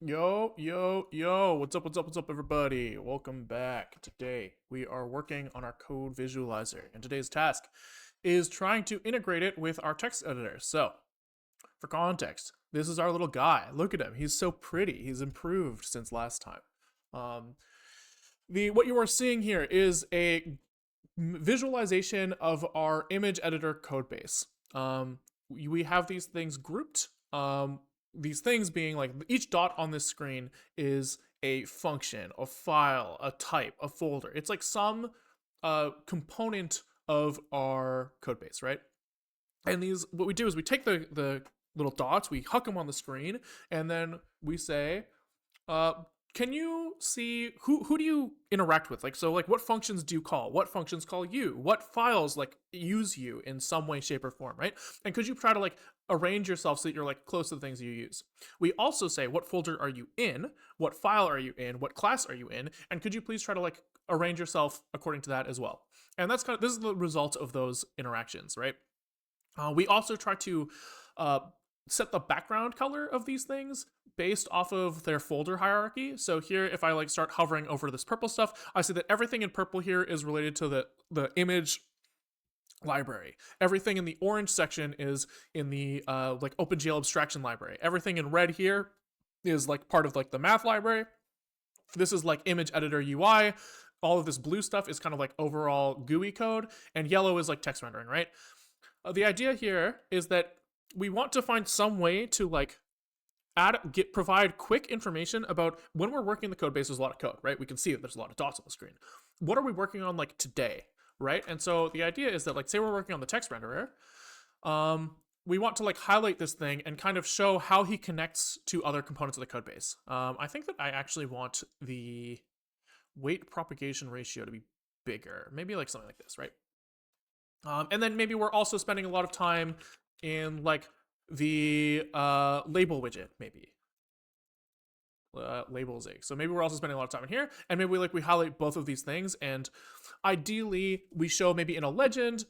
Yo, yo, yo, what's up, everybody? Welcome back. Today, we are working on our code visualizer, and today's task is trying to integrate it with our text editor. So, for context, this is our little guy. Look at him. He's so pretty. He's improved since last time. Um, what you are seeing here is a visualization of our image editor code base. We have these things grouped. These things being like each dot on this screen is a function, a file, a type, a folder. It's like some component of our code base, right? And these, what we do is we take the little dots, we huck them on the screen, and then we say, can you see who do you interact with? Like, so like what functions do you call? What functions call you? What files like use you in some way, shape, or form, right? And could you try to like arrange yourself so that you're like close to the things you use? We also say what folder are you in? What file are you in? What class are you in? And could you please try to like arrange yourself according to that as well? And that's kind of, this is the result of those interactions, right? We also try to set the background color of these things based off of their folder hierarchy. So here, if I like start hovering over this purple stuff, I see that everything in purple here is related to the image library. Everything in the orange section is in the like OpenGL abstraction library. Everything in red here is like part of like the math library. This is like image editor UI. All of this blue stuff is kind of like overall GUI code, and yellow is like text rendering, right? The idea here is that we want to find some way to like provide quick information about when we're working the code base. There's a lot of code, right? We can see that there's a lot of dots on the screen. What are we working on like today, right? And so the idea is that like say we're working on the text renderer, we want to like highlight this thing and kind of show how he connects to other components of the code base. I think that I actually want the weight propagation ratio to be bigger, maybe like something like this, right? And then maybe we're also spending a lot of time in like the label widget, maybe label Zig. So maybe we're also spending a lot of time in here, and maybe we highlight both of these things, and ideally we show maybe in a legend,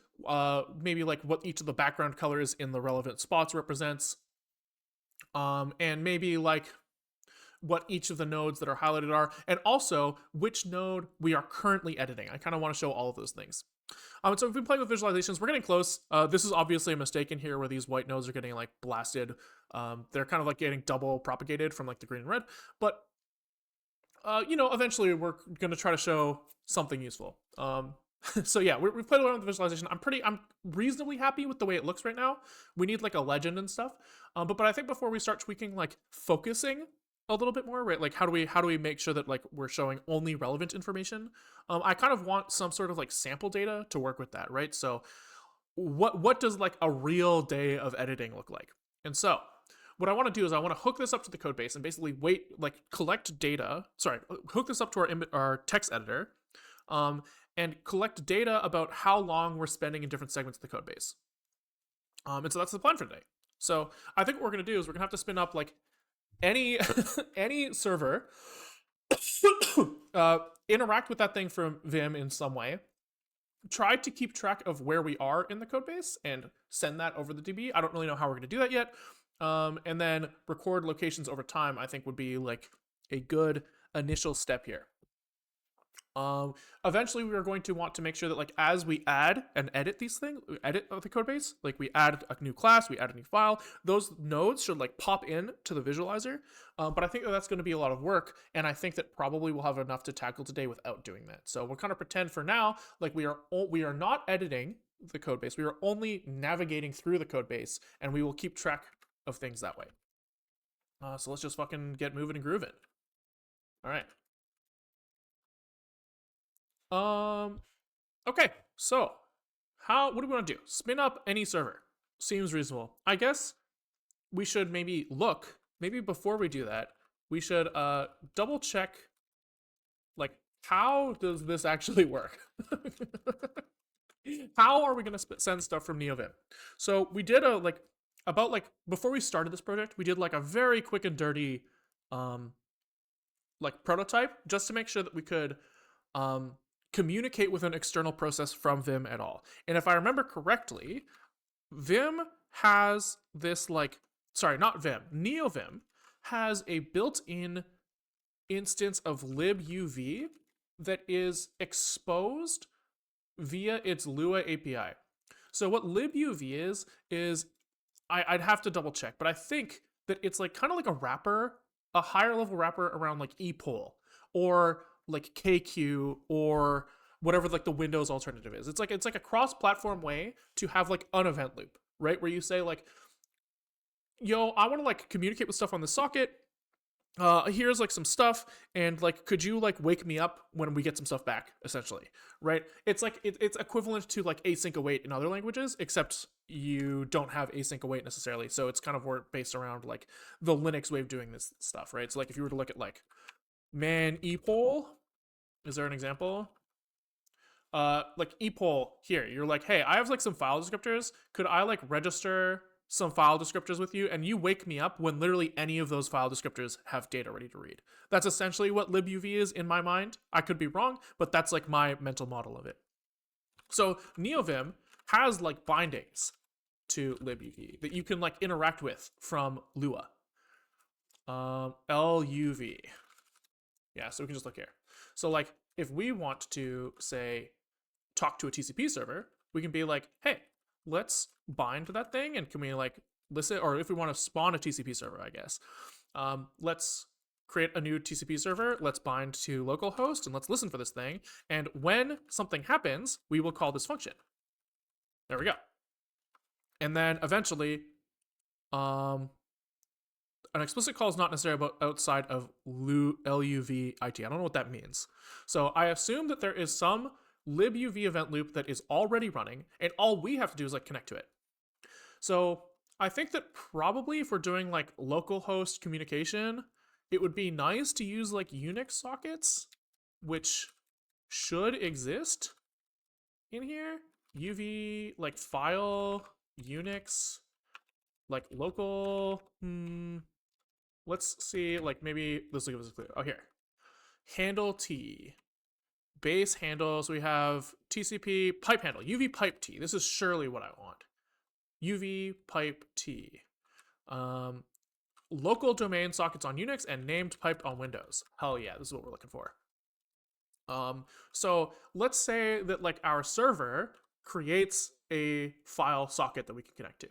maybe like what each of the background colors in the relevant spots represents, and maybe like what each of the nodes that are highlighted are, and also which node we are currently editing. I kind of want to show all of those things. So we've been playing with visualizations. We're getting close. This is obviously a mistake in here where these white nodes are getting like blasted. They're kind of like getting double propagated from like the green and red. But eventually we're going to try to show something useful. So yeah, we've played around with the visualization. I'm reasonably happy with the way it looks right now. We need like a legend and stuff. But I think before we start tweaking like focusing a little bit more, right? Like how do we make sure that like we're showing only relevant information? I kind of want some sort of like sample data to work with that, right? So what does like a real day of editing look like? And so what I want to do is I want to hook this up to the code base and basically collect data. Sorry, hook this up to our text editor, and collect data about how long we're spending in different segments of the code base. And so that's the plan for today. So I think what we're going to do is we're going to have to spin up like any any server, interact with that thing from Vim in some way, try to keep track of where we are in the code base and send that over the DB. I don't really know how we're going to do that yet. And then record locations over time, I think would be like a good initial step here. Eventually we are going to want to make sure that like as we add and edit these things, edit the code base, like we add a new class, we add a new file, those nodes should like pop in to the visualizer. But I think that's going to be a lot of work, and I think that probably we'll have enough to tackle today without doing that. So we'll kind of pretend for now like we are not editing the code base. We are only navigating through the code base, and we will keep track of things that way. So let's just fucking get moving and grooving. All right. Okay, so what do we want to do? Spin up any server. Seems reasonable. I guess we should maybe before we do that, we should double check like how does this actually work? How are we going to send stuff from NeoVim? So we did before we started this project, we did like a very quick and dirty like prototype just to make sure that we could communicate with an external process from Vim at all. And if I remember correctly, Vim has this like, sorry, not Vim, NeoVim has a built-in instance of libuv that is exposed via its Lua API. So what libuv is I'd have to double check, but I think that it's like kind of like a wrapper, a higher level wrapper around like ePOL or like KQ or whatever like the Windows alternative is. It's like a cross-platform way to have like an event loop, right? Where you say like, yo, I want to like communicate with stuff on the socket. Here's like some stuff, and like, could you like wake me up when we get some stuff back, essentially, right? It's like it's equivalent to like async await in other languages, except you don't have async await necessarily. So it's kind of more based around like the Linux way of doing this stuff, right? So like if you were to look at like man ePOL, is there an example? Like ePOL here, you're like, hey, I have like some file descriptors. Could I like register some file descriptors with you, and you wake me up when literally any of those file descriptors have data ready to read? That's essentially what libuv is in my mind. I could be wrong, but that's like my mental model of it. So NeoVim has like bindings to libuv that you can like interact with from Lua. LUV. Yeah, so we can just look here. So like if we want to say talk to a TCP server, we can be like, hey, let's bind to that thing, and can we like listen, or if we want to spawn a TCP server, I guess, let's create a new TCP server, let's bind to localhost, and let's listen for this thing, and when something happens, we will call this function. There we go. And then eventually, an explicit call is not necessarily outside of LUV IT. I don't know what that means. So I assume that there is some libuv event loop that is already running, and all we have to do is like connect to it. So I think that probably if we're doing like localhost communication, it would be nice to use like Unix sockets, which should exist in here. UV, like file, Unix, like local. Let's see, like maybe this will give us a clue. Oh, here. Handle T. Base handle. So we have TCP pipe handle. UV pipe T. This is surely what I want. UV pipe T. Local domain sockets on Unix and named pipe on Windows. Hell yeah, this is what we're looking for. So let's say that like our server creates a file socket that we can connect to.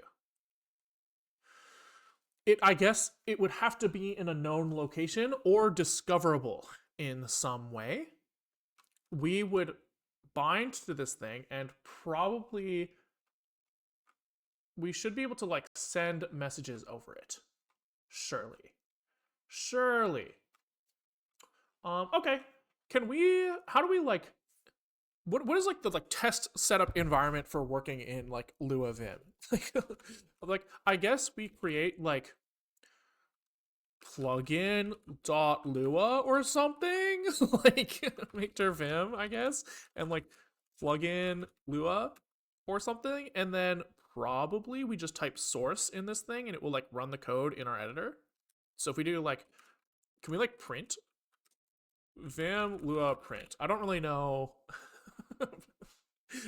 I guess it would have to be in a known location or discoverable in some way. We would bind to this thing, and probably we should be able to like send messages over it. Surely. Okay. How do we like, what is like the like test setup environment for working in like Lua Vim? Like I guess we create like plugin.lua or something, like Victor Vim, I guess, and like plugin Lua or something, and then probably we just type source in this thing and it will like run the code in our editor. So if we do like, can we like print Vim Lua print? I don't really know.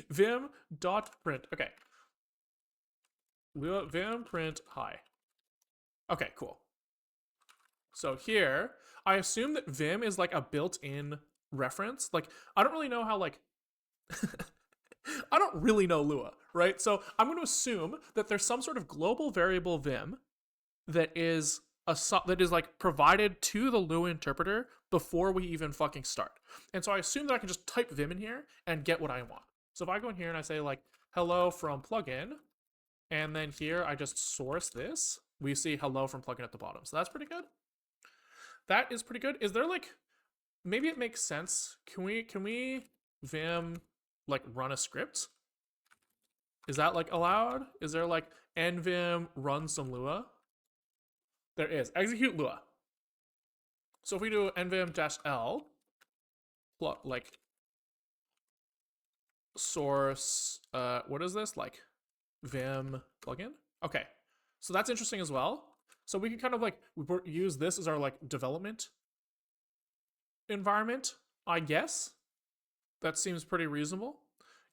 Vim dot print. Okay. Lua Vim print hi. Okay, cool. So here, I assume that Vim is like a built-in reference. Like, I don't really know how like I don't really know Lua, right? So I'm going to assume that there's some sort of global variable Vim that is like provided to the Lua interpreter before we even fucking start. And so I assume that I can just type Vim in here and get what I want. So if I go in here and I say like hello from plugin, and then here I just source this, we see hello from plugin at the bottom. So that's pretty good. That is pretty good. Is there like, maybe it makes sense. Can we Vim like run a script? Is that like allowed? Is there like nvim run some Lua? There is. Execute Lua. So if we do nvim-l, like source, what is this? Like Vim plugin? Okay. So that's interesting as well. So we can kind of like use this as our like development environment, I guess. That seems pretty reasonable.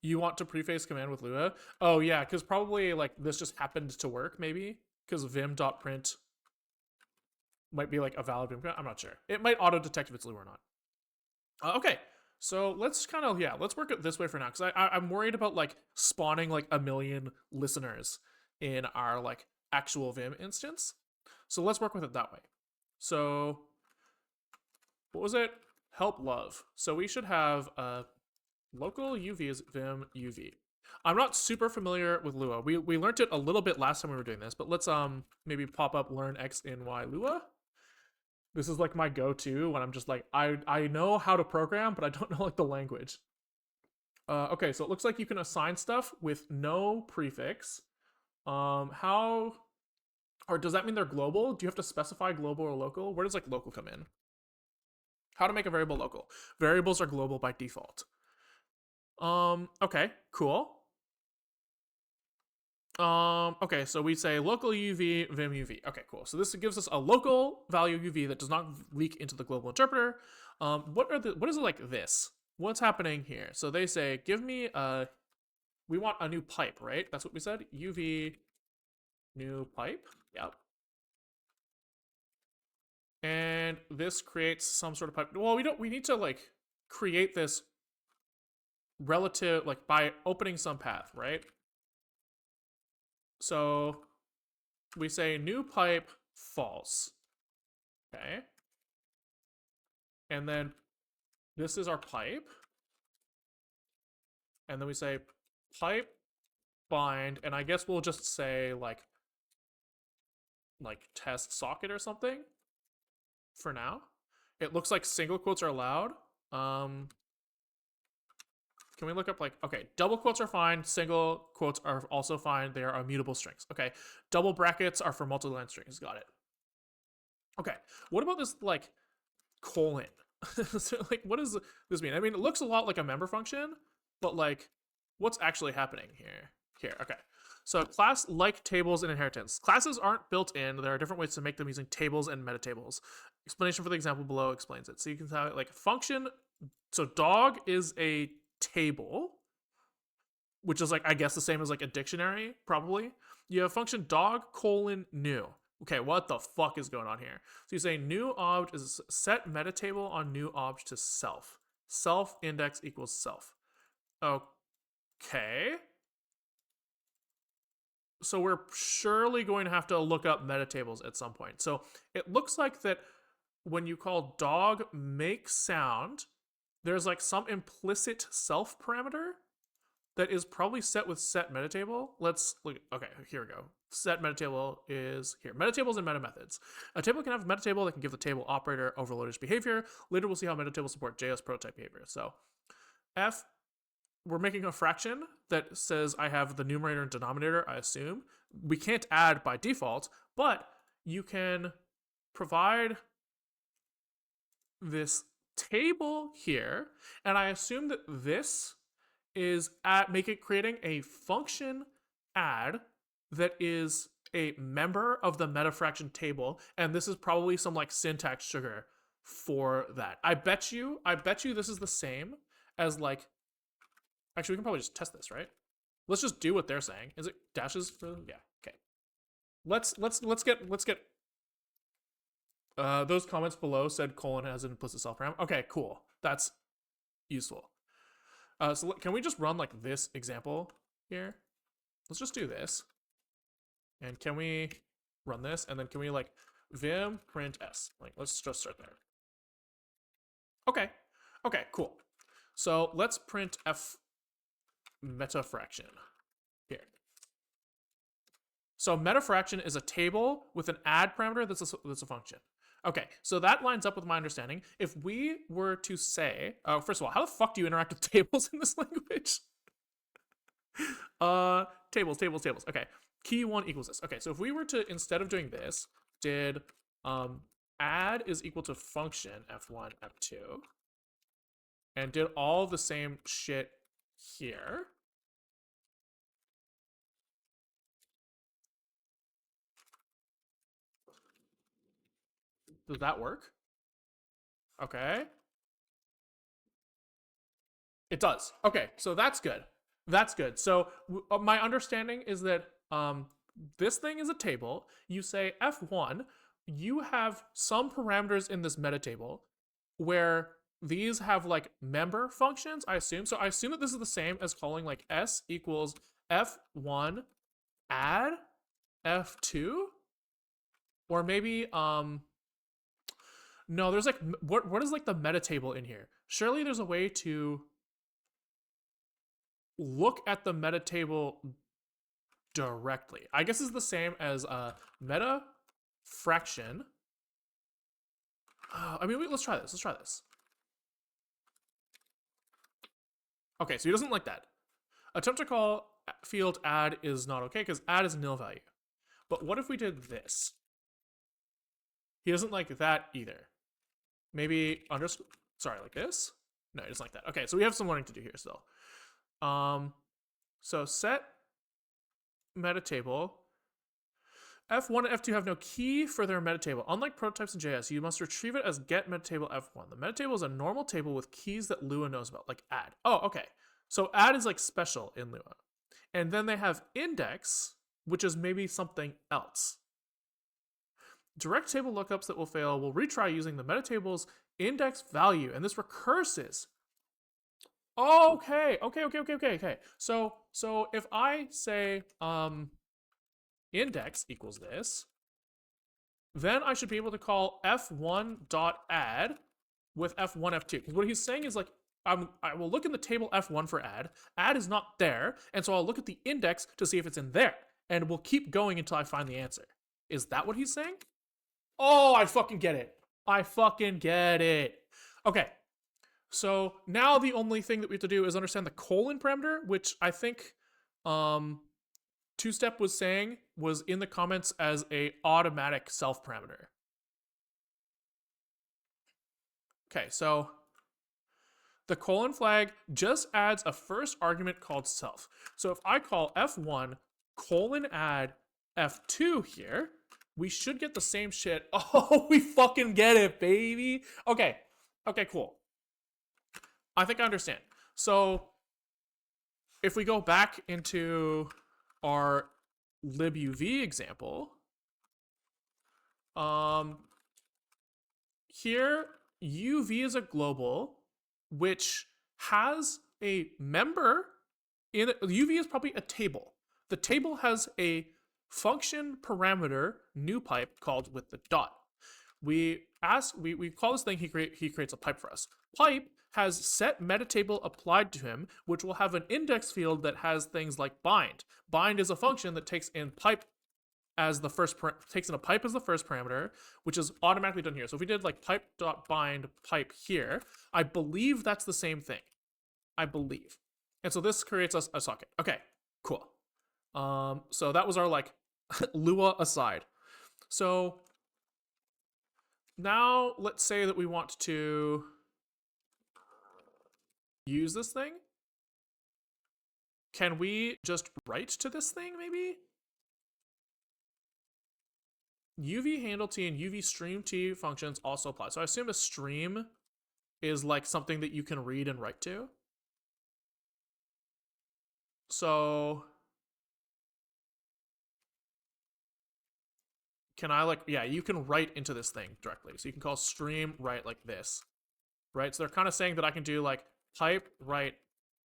You want to preface command with Lua? Oh yeah, because probably like this just happened to work maybe, because vim.print might be like a valid Vim. I'm not sure. It might auto detect if it's Lua or not. Okay, so let's kind of let's work it this way for now because I'm worried about like spawning like a million listeners in our like actual Vim instance. So let's work with it that way. So what was it? Help love. So we should have local UV is Vim UV. I'm not super familiar with Lua. We learned it a little bit last time we were doing this, but let's maybe pop up learn X and Y Lua. This is like my go-to when I'm just like I know how to program, but I don't know like the language. Okay, so it looks like you can assign stuff with no prefix. How or does that mean they're global? Do you have to specify global or local? Where does like local come in? How to make a variable local? Variables are global by default. Okay, cool. Okay, so we say local UV, Vim UV. Okay, cool. So this gives us a local value UV that does not leak into the global interpreter. What is it like this? What's happening here? So they say, give me we want a new pipe, right? That's what we said. UV new pipe. Yep. And this creates some sort of pipe. Well, we need to like create this relative like by opening some path, right? So we say new pipe false. Okay. And then this is our pipe. And then we say pipe bind, and I guess we'll just say like test socket or something for now. It looks like single quotes are allowed. Can we look up like, okay, double quotes are fine, single quotes are also fine, they are immutable strings. Okay, double brackets are for multi-line strings, got it. Okay, what about this like colon? So, like, what does this mean? I mean, it looks a lot like a member function, but like, what's actually happening here? Okay. So class like tables and inheritance. Classes aren't built in. There are different ways to make them using tables and metatables. Explanation for the example below explains it. So you can have like function. So dog is a table, which is like, I guess the same as like a dictionary, probably. You have function dog : new. Okay, what the fuck is going on here? So you say new obj is set metatable on new obj to self. Self index equals self. Okay. So we're surely going to have to look up metatables at some point. So it looks like that when you call dog make sound, there's like some implicit self parameter that is probably set with set metatable. Let's look. Okay, here we go. Set metatable is here. Metatables and meta methods. A table can have a metatable that can give the table operator overloaded behavior. Later we'll see how metatables support JS prototype behavior. So F, we're making a fraction that says I have the numerator and denominator, I assume. We can't add by default, but you can provide this table here, and I assume that this is creating a function add that is a member of the metafraction table, and this is probably some like syntax sugar for that. I bet you this is the same as like. Actually, we can probably just test this, right? Let's just do what they're saying. Is it dashes for? Yeah. Okay. Let's get. Those comments below said colon has an implicit self param. Okay, cool. That's useful. So can we just run like this example here? Let's just do this. And can we run this? And then can we like vim print s? Like, let's just start there. Okay. Okay, cool. So let's print f metafraction here. So metafraction is a table with an add parameter that's a function. Okay, so that lines up with my understanding. If we were to say, first of all, how the fuck do you interact with tables in this language? Tables. Okay, key one equals this. Okay, so if we were to, instead of doing this, did add is equal to function f1, f2, and did all the same shit here. Does that work? Okay. It does. Okay, so that's good. That's good. So my understanding is that this thing is a table. You say f1, you have some parameters in this meta table where these have like member functions, I assume. So I assume that this is the same as calling like s equals f1 add f2, or maybe no, there's like what is like the meta table in here? Surely there's a way to look at the meta table directly. I guess it's the same as meta fraction. I mean, wait, let's try this. Let's try this. Okay, so he doesn't like that. Attempt to call field add is not okay because add is nil value. But what if we did this? He doesn't like that either. Maybe underscore, sorry, like this? No, he doesn't like that. Okay, so we have some learning to do here still. So set meta table. F1 and F2 have no key for their meta table. Unlike prototypes in JS, you must retrieve it as get meta table F1. The meta table is a normal table with keys that Lua knows about, like add. Oh, okay. So add is like special in Lua. And then they have index, which is maybe something else. Direct table lookups that will fail will retry using the meta table's index value, and this recurses. Okay. So if I say index equals this, then I should be able to call f1.add with f1, f2. Because what he's saying is like, I will look in the table f1 for add is not there, and so I'll look at the index to see if it's in there, and we'll keep going until I find the answer. Is that what he's saying? Oh, I fucking get it. I fucking get it. Okay, so now the only thing that we have to do is understand the colon parameter, which I think Two Step was saying was in the comments as a automatic self parameter. Okay, so the colon flag just adds a first argument called self. So if I call f1 colon add f2 here, we should get the same shit. Oh, we fucking get it, baby. Okay, cool. I think I understand. So if we go back into our libuv example, here uv is a global which has a member in it. UV is probably a table. The table has a function parameter new pipe called with the dot. We call this thing, he creates a pipe for us. Pipe has set meta table applied to him, which will have an index field that has things like bind. Bind is a function that takes in pipe as the first takes in a pipe as the first parameter, which is automatically done here. So if we did like pipe.bind pipe here, I believe that's the same thing. I believe. And so this creates us a socket. Okay, cool. So that was our like Lua aside. So now let's say that we want to use this thing. Can we just write to this thing maybe? UV handle T and UV stream T functions also apply. So I assume a stream is like something that you can read and write to. So can I like, yeah, you can write into this thing directly. So you can call stream write like this, right? So they're kind of saying that I can do like pipe write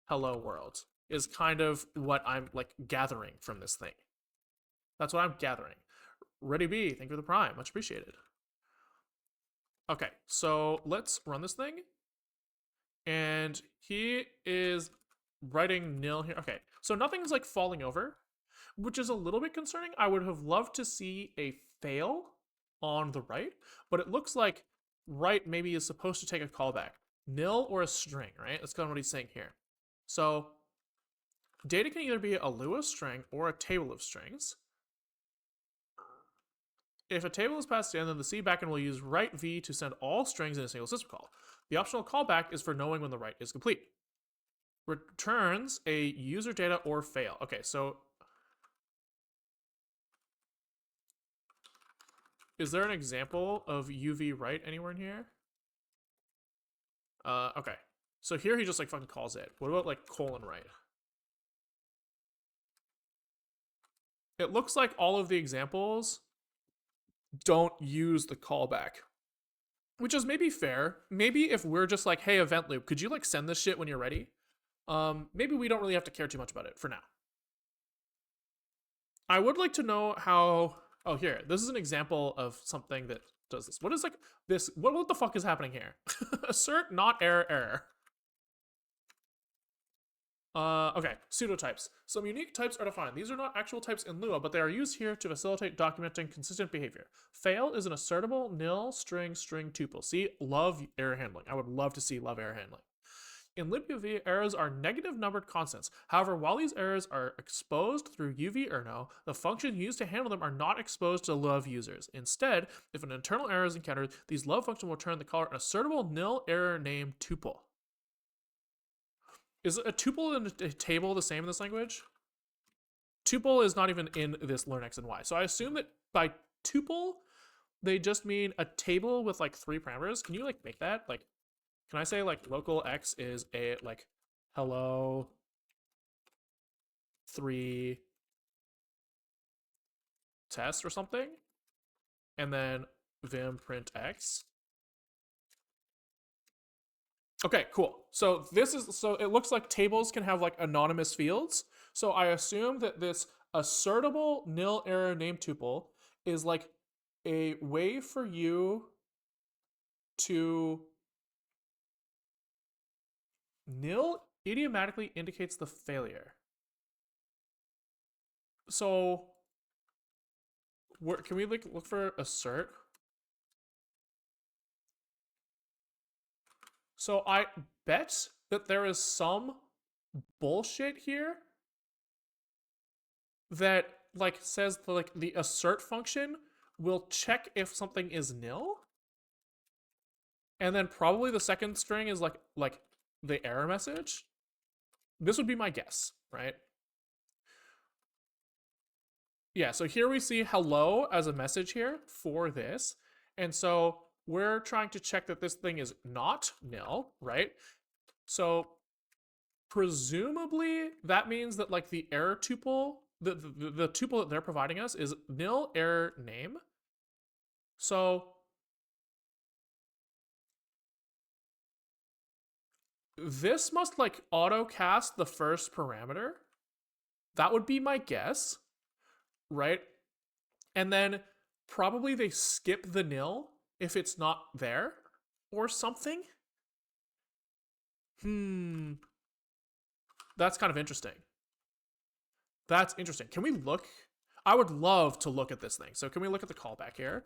hello world is kind of what I'm like gathering from this thing. That's what I'm gathering. Ready B, thank you for the prime, much appreciated. Okay, so let's run this thing. And he is writing nil here. Okay, so nothing's like falling over, which is a little bit concerning. I would have loved to see a fail on the right, but it looks like right maybe is supposed to take a callback. Nil or a string, right? That's kind of what he's saying here. So data can either be a Lua string or a table of strings. If a table is passed in, then the C backend will use write v to send all strings in a single system call. The optional callback is for knowing when the write is complete. Returns a user data or fail. Okay, so is there an example of UV write anywhere in here? Okay. So here he just like fucking calls it. What about like colon write? It looks like all of the examples don't use the callback. Which is maybe fair. Maybe if we're just like, hey, event loop, could you like send this shit when you're ready? Maybe we don't really have to care too much about it for now. I would like to know how. Oh, here. This is an example of something that does this. What is like this? What the fuck is happening here? Assert not error error. Okay, pseudotypes. Some unique types are defined. These are not actual types in Lua, but they are used here to facilitate documenting consistent behavior. Fail is an assertable nil string tuple. See, love error handling. I would love to see love error handling. In libuv, errors are negative numbered constants. However, while these errors are exposed through uv-erno, the functions used to handle them are not exposed to love users. Instead, if an internal error is encountered, these love function will return the caller an assertable nil error name tuple. Is a tuple and a table the same in this language? Tuple is not even in this learn x and y. So I assume that by tuple, they just mean a table with like 3 parameters. Can you like make that? Like, can I say like local x is a like hello 3 test or something? And then vim print x. Okay, cool. So this is, so it looks like tables can have like anonymous fields. So I assume that this assertable nil error name tuple is like a way for you to nil idiomatically indicates the failure. So can we like look for assert? So I bet that there is some bullshit here that like says the assert function will check if something is nil, and then probably the second string is like the error message. This would be my guess, right? Yeah, so here we see hello as a message here for this, and so we're trying to check that this thing is not nil, right? So presumably that means that like the error tuple, the tuple that they're providing us is nil error name. So this must like auto cast the first parameter. That would be my guess, right? And then probably they skip the nil if it's not there or something. That's kind of interesting. That's interesting. Can we look? I would love to look at this thing. So can we look at the callback here?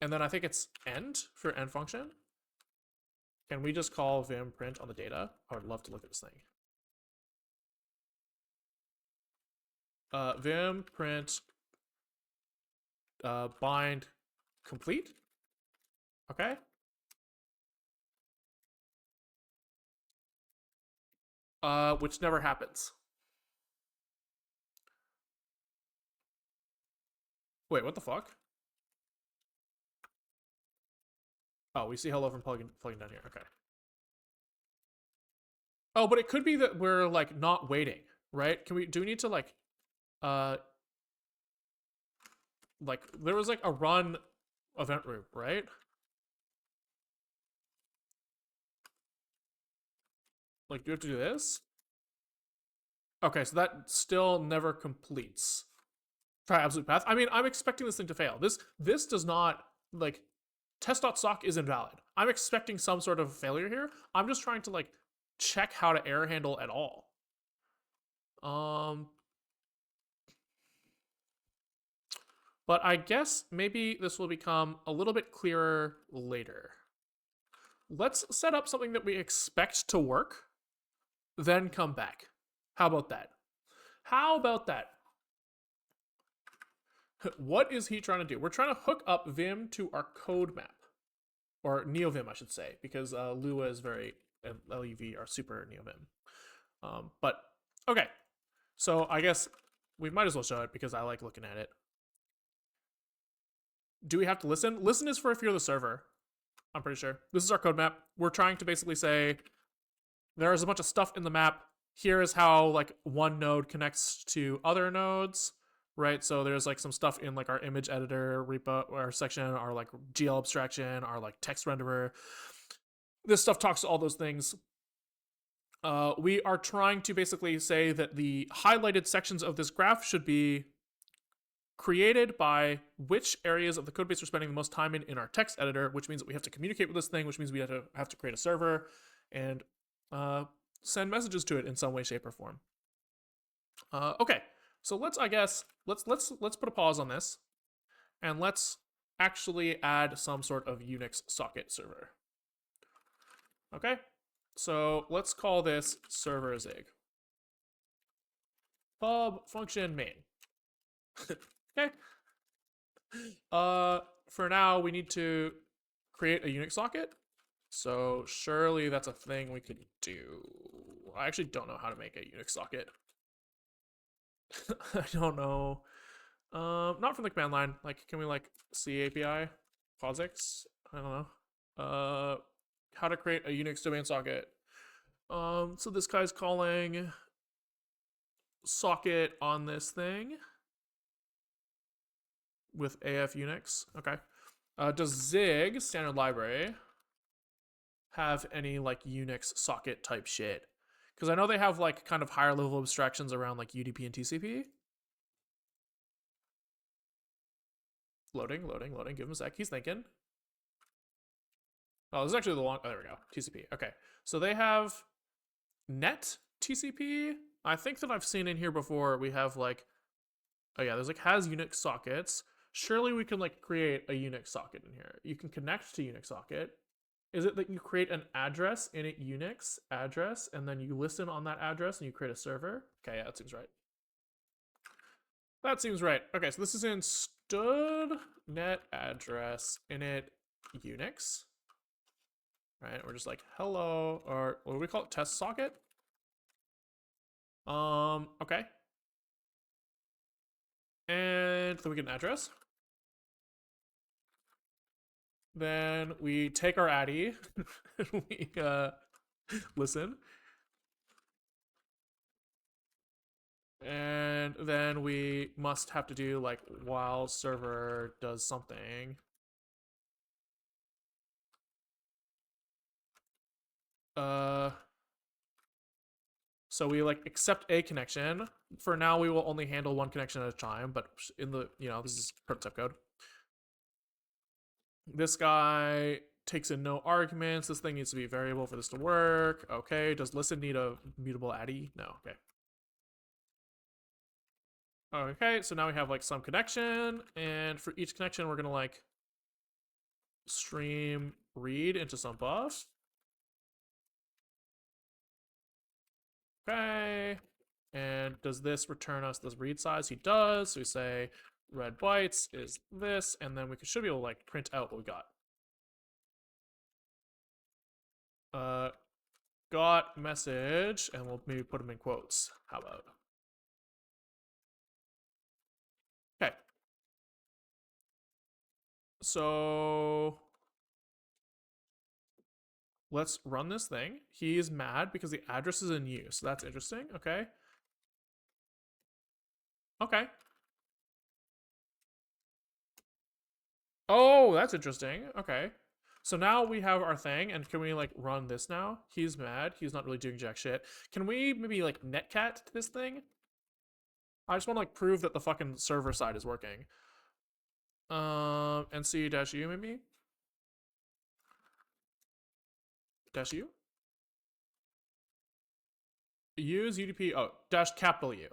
And then I think it's end for end function. Can we just call vim print on the data? I would love to look at this thing. Vim print bind complete. Okay. Which never happens. Wait, what the fuck? Oh, we see hello from plugging down here. Okay. Oh, but it could be that we're like not waiting, right? Do we need to like there was like a run event loop, right? Like, do we have to do this? Okay, so that still never completes. Try absolute path. I mean, I'm expecting this thing to fail. This does not, like, test.sock is invalid. I'm expecting some sort of failure here. I'm just trying to, like, check how to error handle at all. But I guess maybe this will become a little bit clearer later. Let's set up something that we expect to work, then come back. How about that? How about that? What is he trying to do? We're trying to hook up Vim to our code map. Or NeoVim, I should say, because Lua is very, and LUV are super NeoVim. But, okay. So I guess we might as well show it because I like looking at it. Do we have to listen? Listen is for if you're the server. I'm pretty sure. This is our code map. We're trying to basically say there is a bunch of stuff in the map. Here is how like one node connects to other nodes. right? So there's like some stuff in like our image editor repo or section, our like GL abstraction, our like text renderer. This stuff talks to all those things. We are trying to basically say that the highlighted sections of this graph should be created by which areas of the code base we're spending the most time in our text editor, which means that we have to communicate with this thing, which means we have to create a server and send messages to it in some way, shape, or form. Okay, so let's put a pause on this, and let's actually add some sort of Unix socket server. Okay, so let's call this server Zig. Pub function main. Okay. For now, we need to create a Unix socket. So surely that's a thing we could do. I actually don't know how to make a Unix socket. I don't know. Not from the command line. Like, can we like C API, POSIX? I don't know. How to create a Unix domain socket. So this guy's calling socket on this thing with AF Unix. Okay. Does Zig standard library have any like Unix socket type shit? Because I know they have like kind of higher level abstractions around like UDP and TCP. Loading. Give him a sec. He's thinking. Oh, this is actually the long. Oh, there we go. TCP. Okay. So they have net TCP. I think that I've seen in here before. We have like, oh yeah, there's like has Unix sockets. Surely we can like create a Unix socket in here. You can connect to Unix socket. Is it that you create an address in a Unix address and then you listen on that address and you create a server? Okay, yeah, that seems right. That seems right. Okay, so this is in stud net address init Unix. Right, we're just like hello, or what do we call it? Test socket? Okay. And then we get an address. Then we take our ADDIE, we listen. And then we must have to do like while server does something. So we like accept a connection. For now, we will only handle one connection at a time, but in the, this is prototype code. This guy takes in no arguments. This thing needs to be a variable for this to work. Okay, does listen need a mutable ADDIE? No, okay. Okay, so now we have like some connection, and for each connection, we're gonna like stream read into some bus. Okay, and does this return us this read size? He does. So we say red bytes is this, and then we should be able to like print out what we got. Got message, and we'll maybe put them in quotes. How about? Okay. So let's run this thing. He is mad because the address is in use. So that's interesting. Okay. Okay. Oh, that's interesting. Okay. So now we have our thing, and can we like run this now? He's mad. He's not really doing jack shit. Can we maybe like netcat to this thing? I just want to like prove that the fucking server side is working. nc-u maybe? -u? Use UDP, oh, dash capital U.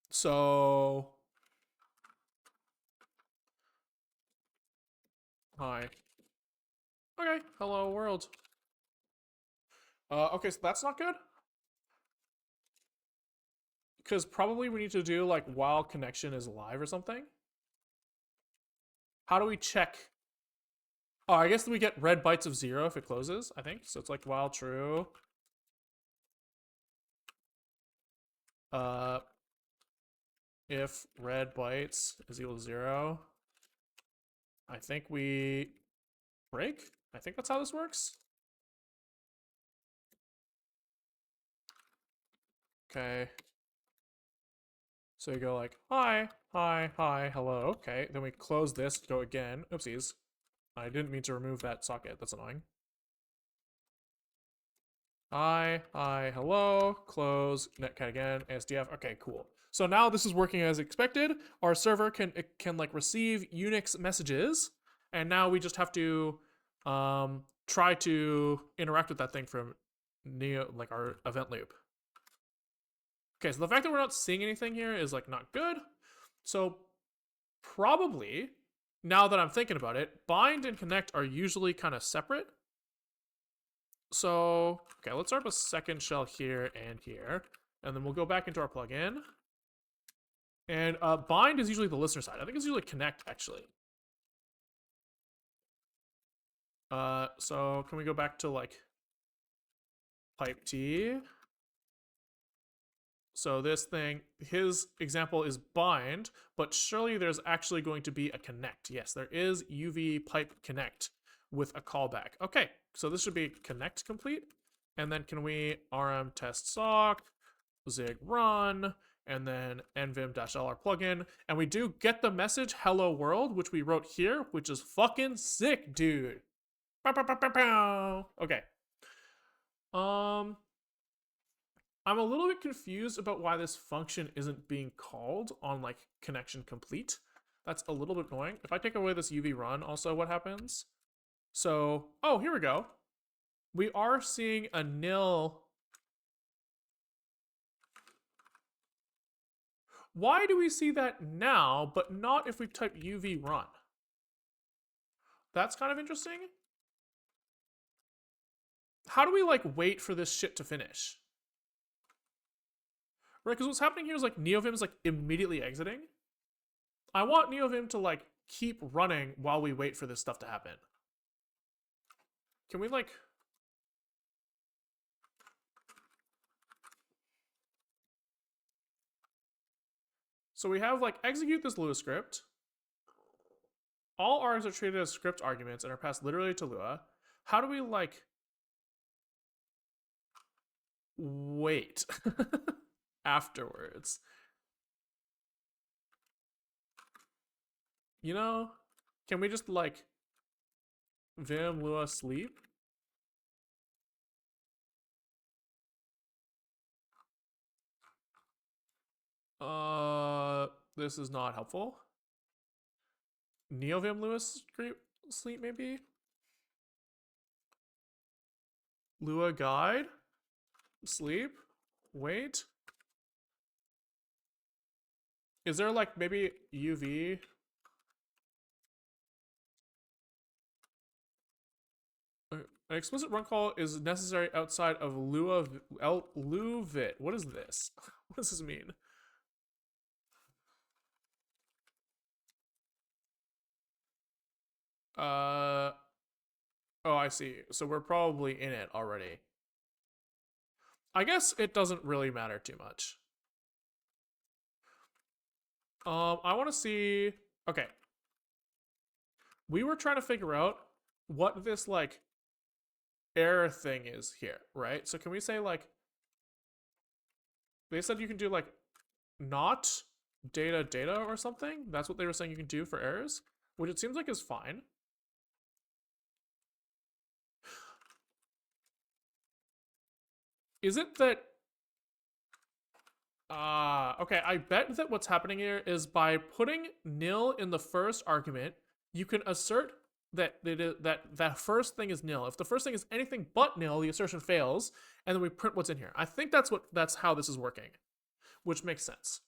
So, hi. Okay, hello world. Okay, so that's not good. Because probably we need to do like while connection is live or something. How do we check? Oh, I guess we get red bytes of 0 if it closes, I think. So it's like while true. If red bytes is equal to 0, I think we break. I think that's how this works. Okay. So you go like, hi, hi, hi, hello. Okay, then we close this, go again. Oopsies. I didn't mean to remove that socket. That's annoying. Hi, hi, hello, close, netcat again, ASDF. Okay, cool. So now this is working as expected. Our server can like receive Unix messages, and now we just have to try to interact with that thing from like our event loop. Okay, so the fact that we're not seeing anything here is like not good. So probably, now that I'm thinking about it, bind and connect are usually kind of separate. So, okay, let's start up a second shell here and here, and then we'll go back into our plugin. And bind is usually the listener side. I think it's usually connect, actually. So can we go back to like pipe T? So this thing, his example is bind, but surely there's actually going to be a connect. Yes, there is UV pipe connect with a callback. Okay, so this should be connect complete. And then can we rm test sock, zig run, and then nvim-lr plugin. And we do get the message hello world, which we wrote here, which is fucking sick, dude. Okay. I'm a little bit confused about why this function isn't being called on like connection complete. That's a little bit annoying. If I take away this UV run, also what happens? So, oh, here we go. We are seeing a nil. Why do we see that now, but not if we type UV run? That's kind of interesting. How do we like wait for this shit to finish? Right, because what's happening here is like NeoVim is like immediately exiting. I want NeoVim to like keep running while we wait for this stuff to happen. Can we like... So we have like execute this Lua script. All args are treated as script arguments and are passed literally to Lua. How do we like wait afterwards? You know, can we just like Vim Lua sleep? This is not helpful. NeoVim Lua sleep maybe? Lua guide? Sleep? Wait? Is there like maybe UV? An explicit run call is necessary outside of Luvit. What is this? What does this mean? Oh, I see. So we're probably in it already. I guess it doesn't really matter too much. I want to see... Okay. We were trying to figure out what this, like, error thing is here, right? So can we say, like... They said you can do, like, not data or something? That's what they were saying you can do for errors? Which it seems like is fine. Is it that... okay, I bet that what's happening here is by putting nil in the first argument, you can assert that that first thing is nil. If the first thing is anything but nil, the assertion fails, and then we print what's in here. I think that's how this is working, which makes sense.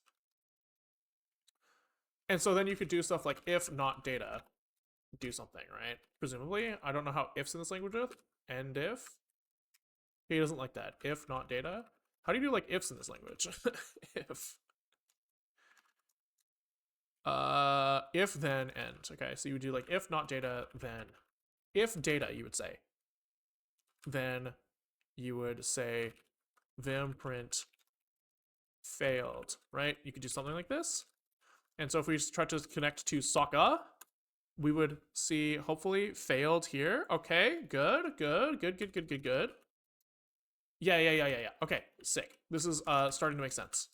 And so then you could do stuff like if not data, do something, right? Presumably. I don't know how ifs in this language is. And if. He doesn't like that. If not data. How do you do like ifs in this language? If then end. Okay, so you would do like if not data, then if data, you would say. Then you would say vim print failed, right? You could do something like this. And so if we try to connect to Sokka, we would see hopefully failed here. Okay, good. Yeah. Okay, sick. This is starting to make sense.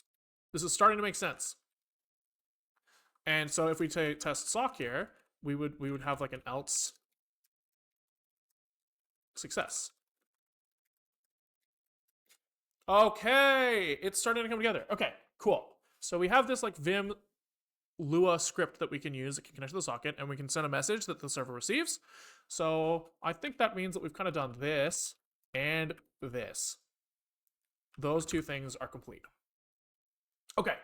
This is starting to make sense. And so if we test sock here, we would have like an else success. Okay, it's starting to come together. Okay, cool. So we have this like Vim Lua script that we can use that can connect to the socket, and we can send a message that the server receives. So I think that means that we've kind of done this and this. Those two things are complete. Okay,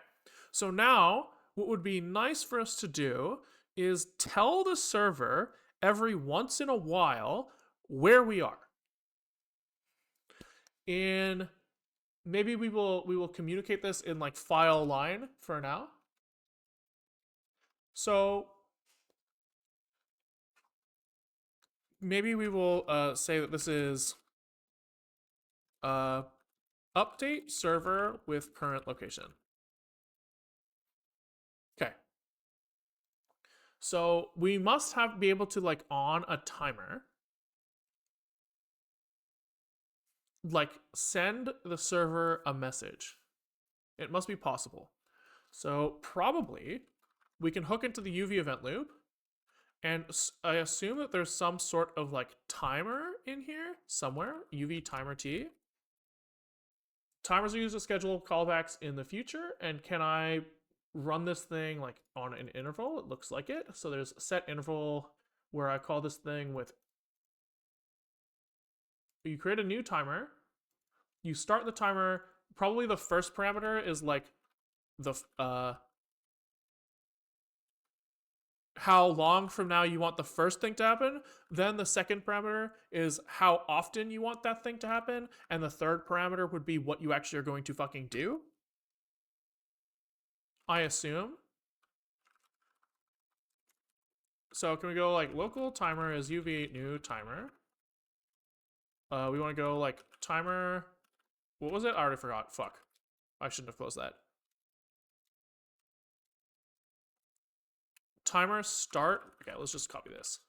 so now what would be nice for us to do is tell the server every once in a while where we are. And maybe we will communicate this in like file line for now. So maybe we will say that this is update server with current location. Okay. So we must be able to like on a timer, like send the server a message. It must be possible. So probably we can hook into the UV event loop, and I assume that there's some sort of like timer in here somewhere, UV timer T. Timers are used to schedule callbacks in the future, and can I run this thing like on an interval? It looks like it. So there's a set interval where I call this thing with, you create a new timer, you start the timer, probably the first parameter is like the how long from now you want the first thing to happen. Then the second parameter is how often you want that thing to happen. And the third parameter would be what you actually are going to fucking do, I assume. So can we go like local timer is UV new timer. We want to go like timer. What was it? I already forgot. Fuck. I shouldn't have closed that. Timer start. Okay, let's just copy this.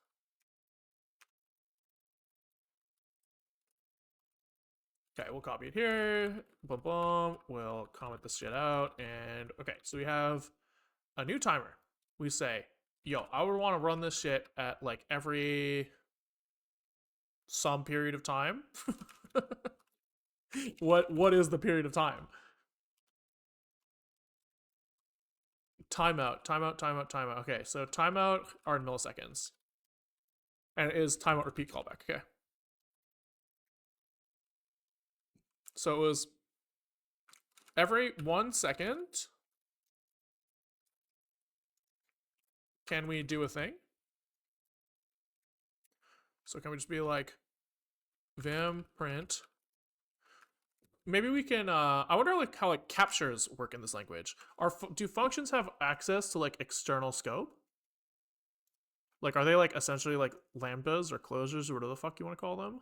Okay, we'll copy it here. Boom, boom. We'll comment this shit out. And okay, so we have a new timer. We say, yo, I would want to run this shit at like every some period of time. What is the period of time? Timeout, timeout, timeout, timeout. Okay, so timeout are in milliseconds. And it is timeout repeat callback. Okay. So it was every 1 second. Can we do a thing? So can we just be like vim print? Maybe we can. I wonder like how like captures work in this language. Do functions have access to like external scope? Like, are they like essentially like lambdas or closures or whatever the fuck you want to call them?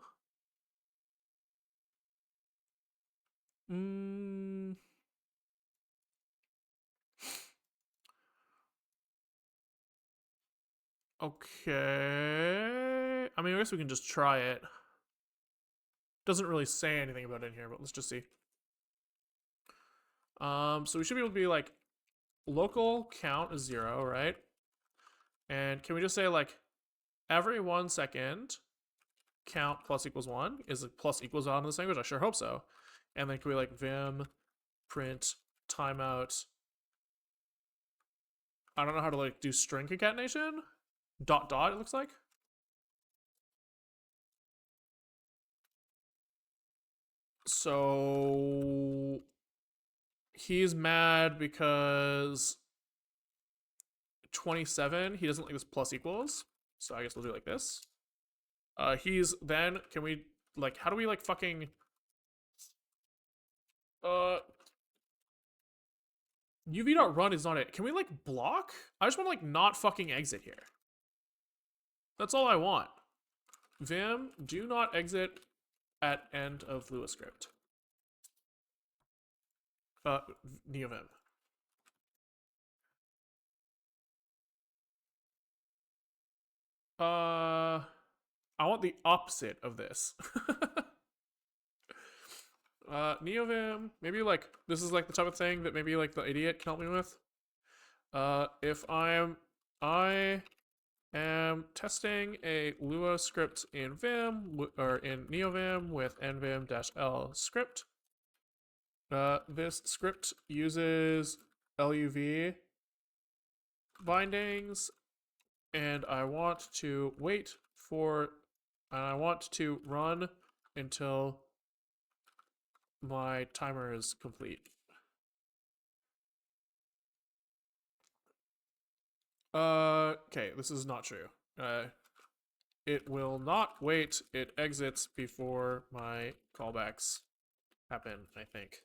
Okay. I mean, I guess we can just try it. Doesn't really say anything about it in here, but let's just see. So we should be able to be like local count is 0, right? And can we just say like every 1 second count plus equals 1? Is it plus equals on in this language? I sure hope so. And then can we like vim print timeout? I don't know how to like do string concatenation. Dot dot, it looks like. So he's mad because 27, he doesn't like this plus equals. So I guess we'll do like this. He's then, can we like, how do we like fucking UV.run is not it. Can we like block? I just want to like not fucking exit here. That's all I want. Vim, do not exit at end of Lua script. NeoVim. I want the opposite of this. NeoVim, maybe like, this is like the type of thing that maybe like the idiot can help me with. If I am testing a Lua script in Vim or in NeoVim with nvim-l script. This script uses LUV bindings, and I want to wait for, and I want to run until my timer is complete. Okay, this is not true. It will not wait. It exits before my callbacks happen, I think.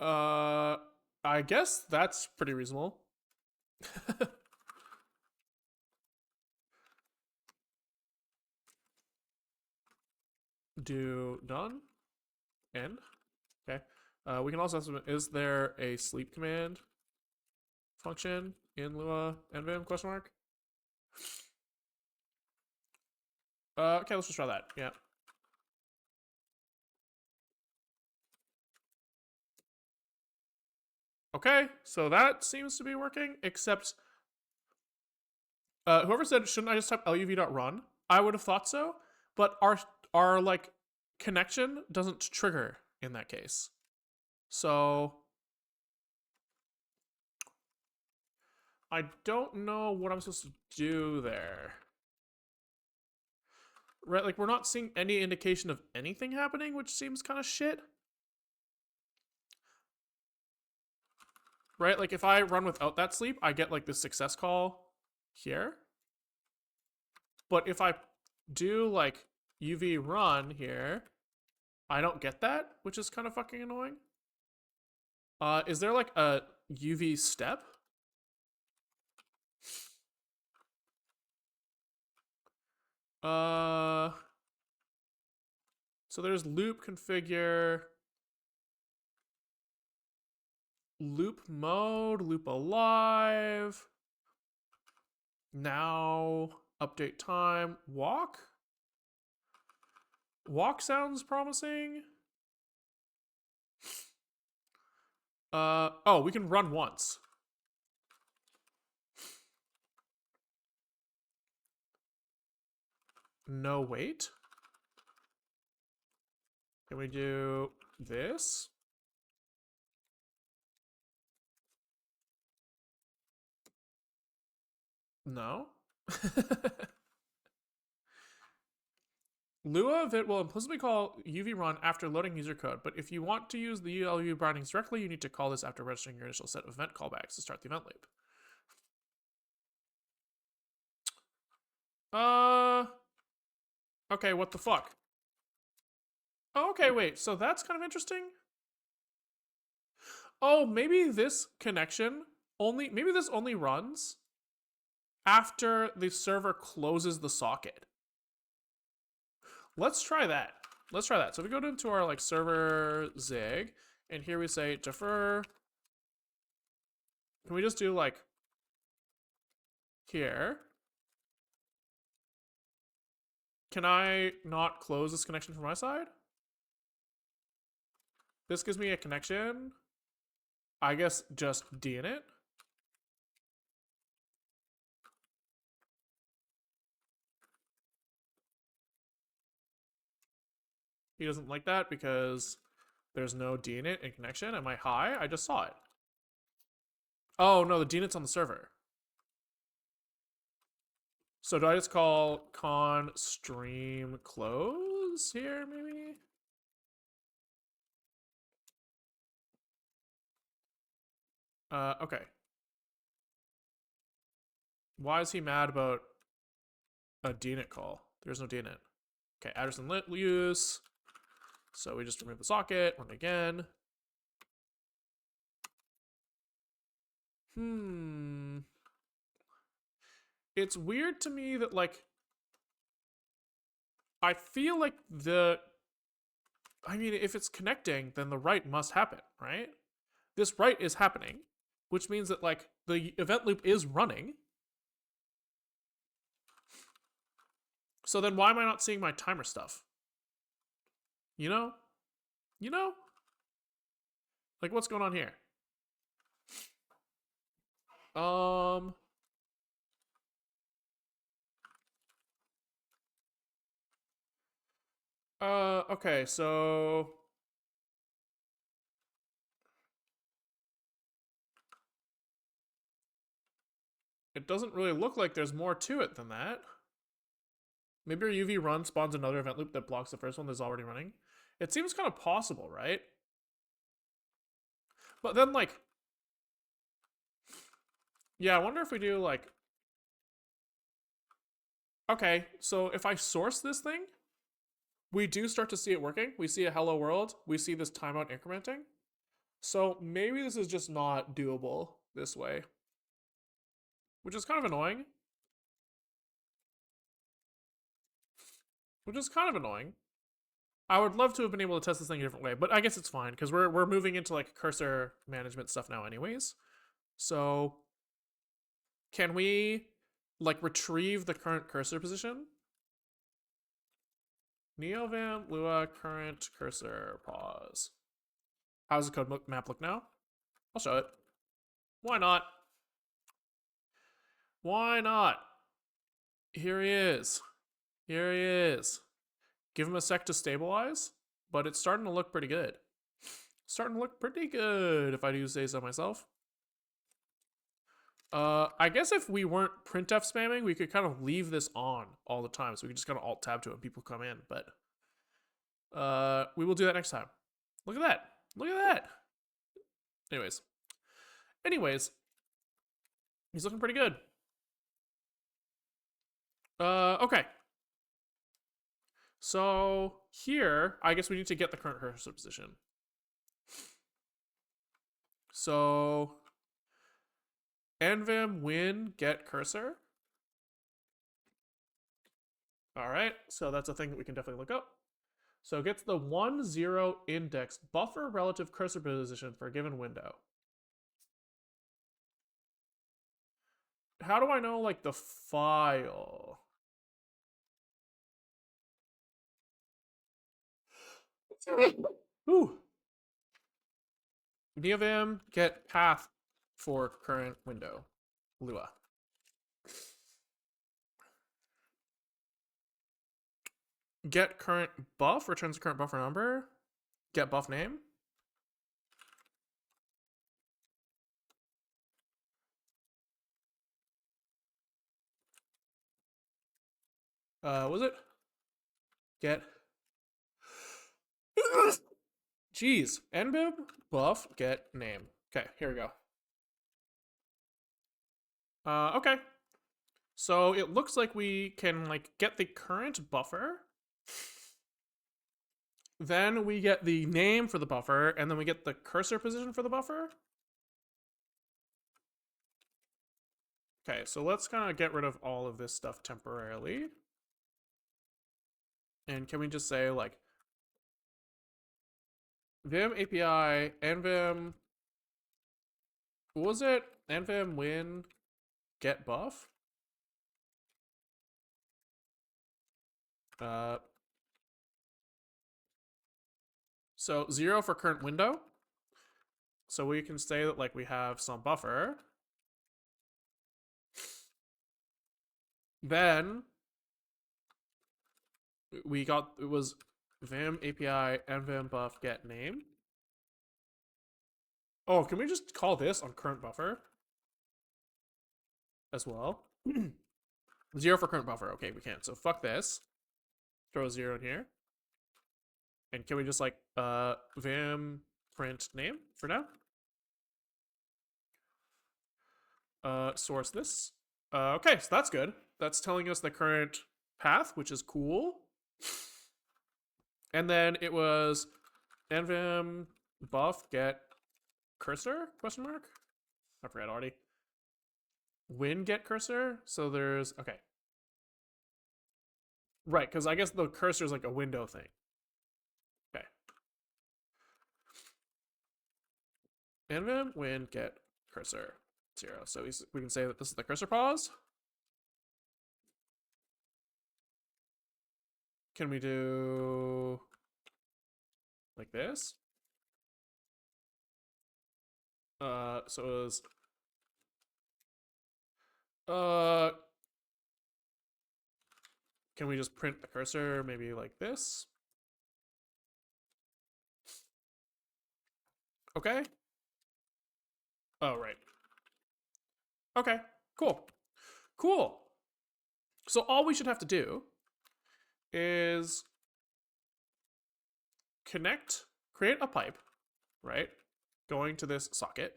I guess that's pretty reasonable. Do done, end. Okay. We can also have some, is there a sleep command function in Lua nvim question mark? Okay, let's just try that. Yeah. Okay, so that seems to be working, except whoever said shouldn't I just type luv.run? I would have thought so, but our like connection doesn't trigger in that case. So I don't know what I'm supposed to do there. Right, like we're not seeing any indication of anything happening, which seems kind of shit. Right, like if I run without that sleep, I get like this success call here. But if I do like UV run here, I don't get that, which is kind of fucking annoying. Is there like a UV step? So there's loop configure, loop mode, loop alive. Now update time, walk. Walk sounds promising. Oh, we can run once. No, wait. Can we do this? No. Lua of it will implicitly call UV run after loading user code, but if you want to use the ULU bindings directly, you need to call this after registering your initial set of event callbacks to start the event loop. Okay, what the fuck? Oh, okay, wait, so that's kind of interesting. Oh, maybe this connection maybe this only runs after the server closes the socket. Let's try that. Let's try that. So if we go into our like server zig, and here we say defer. Can we just do like here? Can I not close this connection from my side? This gives me a connection. I guess just D in it. He doesn't like that because there's no DNet in connection. Am I high? I just saw it. Oh no, the DNet's on the server. So do I just call con stream close here, maybe? Okay. Why is he mad about a DNet call? There's no DNet. Okay, address and lit use. So we just remove the socket, run again. It's weird to me that like I feel like I mean, if it's connecting, then the write must happen, right? This write is happening, which means that like the event loop is running. So then why am I not seeing my timer stuff? You know? Like, what's going on here? Um. Okay, so it doesn't really look like there's more to it than that. Maybe our UV run spawns another event loop that blocks the first one that's already running. It seems kind of possible, right? But then, like, yeah, I wonder if we do, like, okay, so if I source this thing, we do start to see it working. We see a hello world. We see this timeout incrementing. So maybe this is just not doable this way, which is kind of annoying. Which is kind of annoying. I would love to have been able to test this thing a different way, but I guess it's fine because we're moving into like cursor management stuff now, anyways. So can we like retrieve the current cursor position? Neovamp Lua current cursor pause. How does the code map look now? I'll show it. Why not? Why not? Here he is. Here he is. Give him a sec to stabilize, but it's starting to look pretty good. Starting to look pretty good, if I do say so myself. I guess if we weren't printf spamming, we could kind of leave this on all the time, so we could just kind of alt tab to it when people come in. But we will do that next time. Look at that! Look at that! Anyways, he's looking pretty good. Okay. So here, I guess we need to get the current cursor position. So nvim win get cursor. All right, so that's a thing that we can definitely look up. So it gets the 1-0 index buffer relative cursor position for a given window. How do I know like the file? Ooh. Neovim get path for current window. Lua. Get current buff returns the current buffer number. Get buff name. Was it? Get. Jeez. Nbib buff get name. Okay, here we go. Okay. So it looks like we can like get the current buffer. Then we get the name for the buffer, and then we get the cursor position for the buffer. Okay, so let's kind of get rid of all of this stuff temporarily. And can we just say like Vim API, nvim, what was it? Nvim win get buff? So 0 for current window. So we can say that like we have some buffer. Then we got, it was Vim API nvim buff get name. Oh, can we just call this on current buffer as well? 0 for current buffer. Okay, we can't. So fuck this. Throw a 0 in here. And can we just like vim print name for now? Source this. Okay, so that's good. That's telling us the current path, which is cool. And then it was nvim buff get cursor question mark. I forgot already. Win get cursor. So there's okay. Right, because I guess the cursor is like a window thing. Okay. Nvim win get cursor 0. So we can say that this is the cursor pause. Can we do like this? So it was uh can we just print the cursor maybe like this? Okay. Oh, right. Okay. Cool. Cool. So all we should have to do is create a pipe, right? Going to this socket.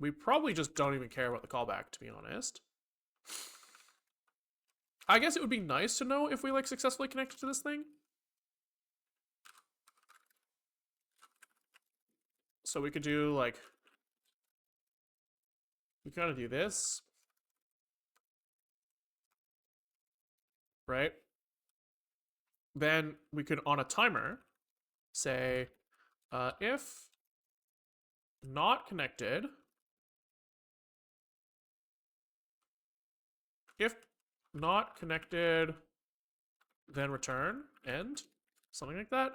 We probably just don't even care about the callback, to be honest. I guess it would be nice to know if we like successfully connected to this thing. So we could do like, we kind of do this, right? Then we could, on a timer, say if not connected, if not connected, then return end, something like that.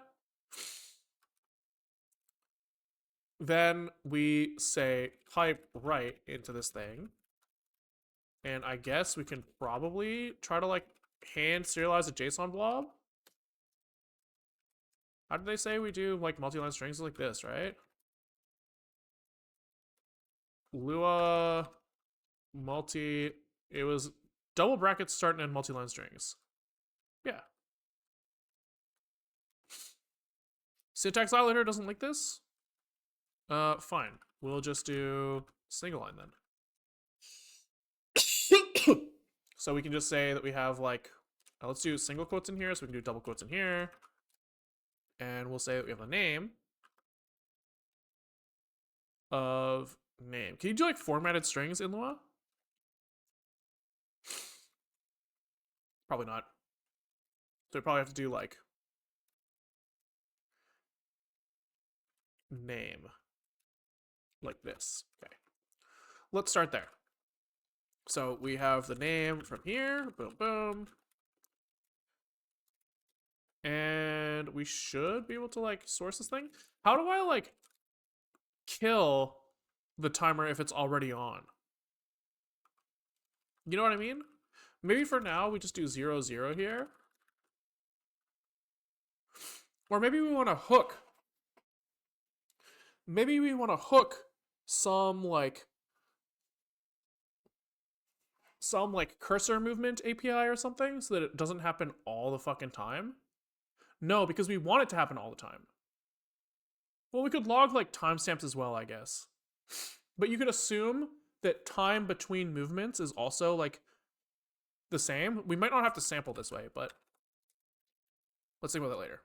Then we say pipe right into this thing. And I guess we can probably try to like hand serialize a JSON blob. How did they say we do like multi-line strings like this, right? Lua multi, it was double brackets start and end multi-line strings. Yeah. Syntax Violator doesn't like this? Fine. We'll just do single line then. So we can just say that we have like, let's do single quotes in here, so we can do double quotes in here. And we'll say that we have a name of name. Can you do like formatted strings in Lua? Probably not. So we probably have to do like name like this. Okay. Let's start there. So we have the name from here. Boom, boom. And we should be able to like source this thing. How do I like kill the timer if it's already on? You know what I mean? Maybe for now we just do 0, 0 here. Or maybe we want to hook. Maybe we want to hook some like cursor movement API or something so that it doesn't happen all the fucking time. No, because we want it to happen all the time. Well, we could log like timestamps as well, I guess. But you could assume that time between movements is also like the same. We might not have to sample this way, but let's think about that later.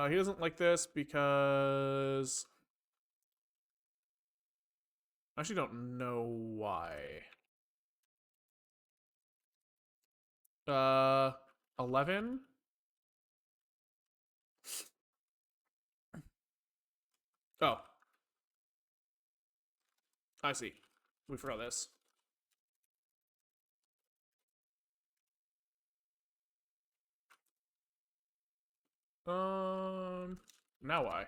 He doesn't like this because I actually don't know why. 11. Oh, I see. We forgot this. Now why?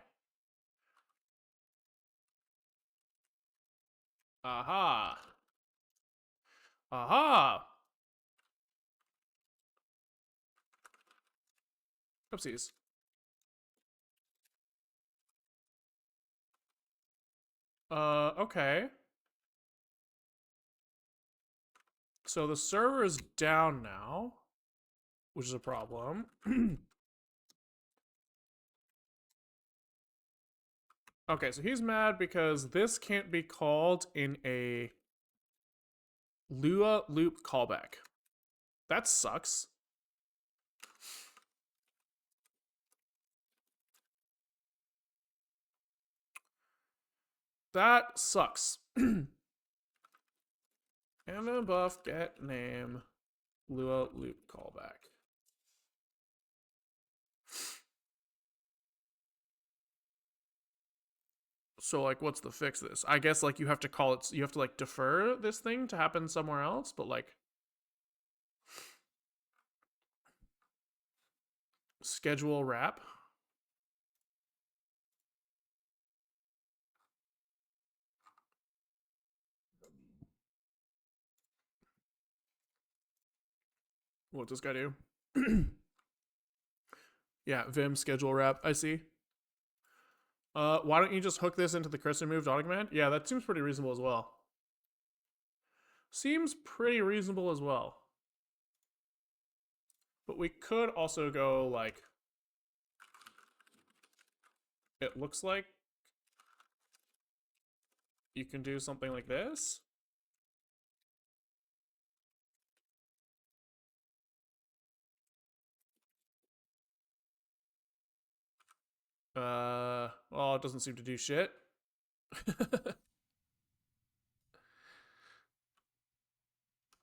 Aha. Aha. Oopsies. Okay. So the server is down now, which is a problem. Okay, so he's mad because this can't be called in a Lua loop callback. That sucks. That sucks. And then buff get name Lua loop callback. So like what's the fix this? I guess like you have to call it, you have to like defer this thing to happen somewhere else, but like schedule wrap. What's this guy do? Yeah, Vim schedule wrap. I see. Why don't you just hook this into the cursor moved auto command? Yeah, that seems pretty reasonable as well. Seems pretty reasonable as well. But we could also go like, it looks like you can do something like this. Well, it doesn't seem to do shit.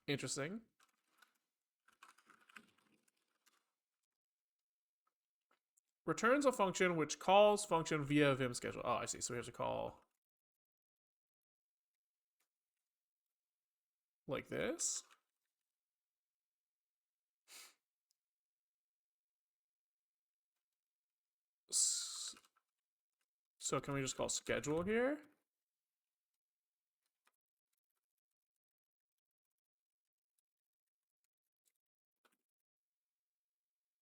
Interesting. Returns a function which calls function via Vim schedule. Oh, I see. So we have to call like this. So can we just call schedule here?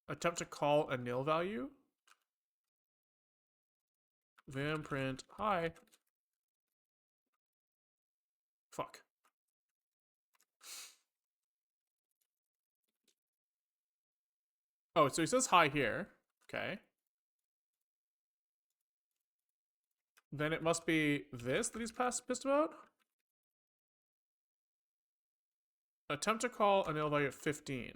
Attempt to call a nil value. Vim print hi. Fuck. Oh, so he says hi here. Okay. Then it must be this that he's pissed about. Attempt to call a nil value of 15.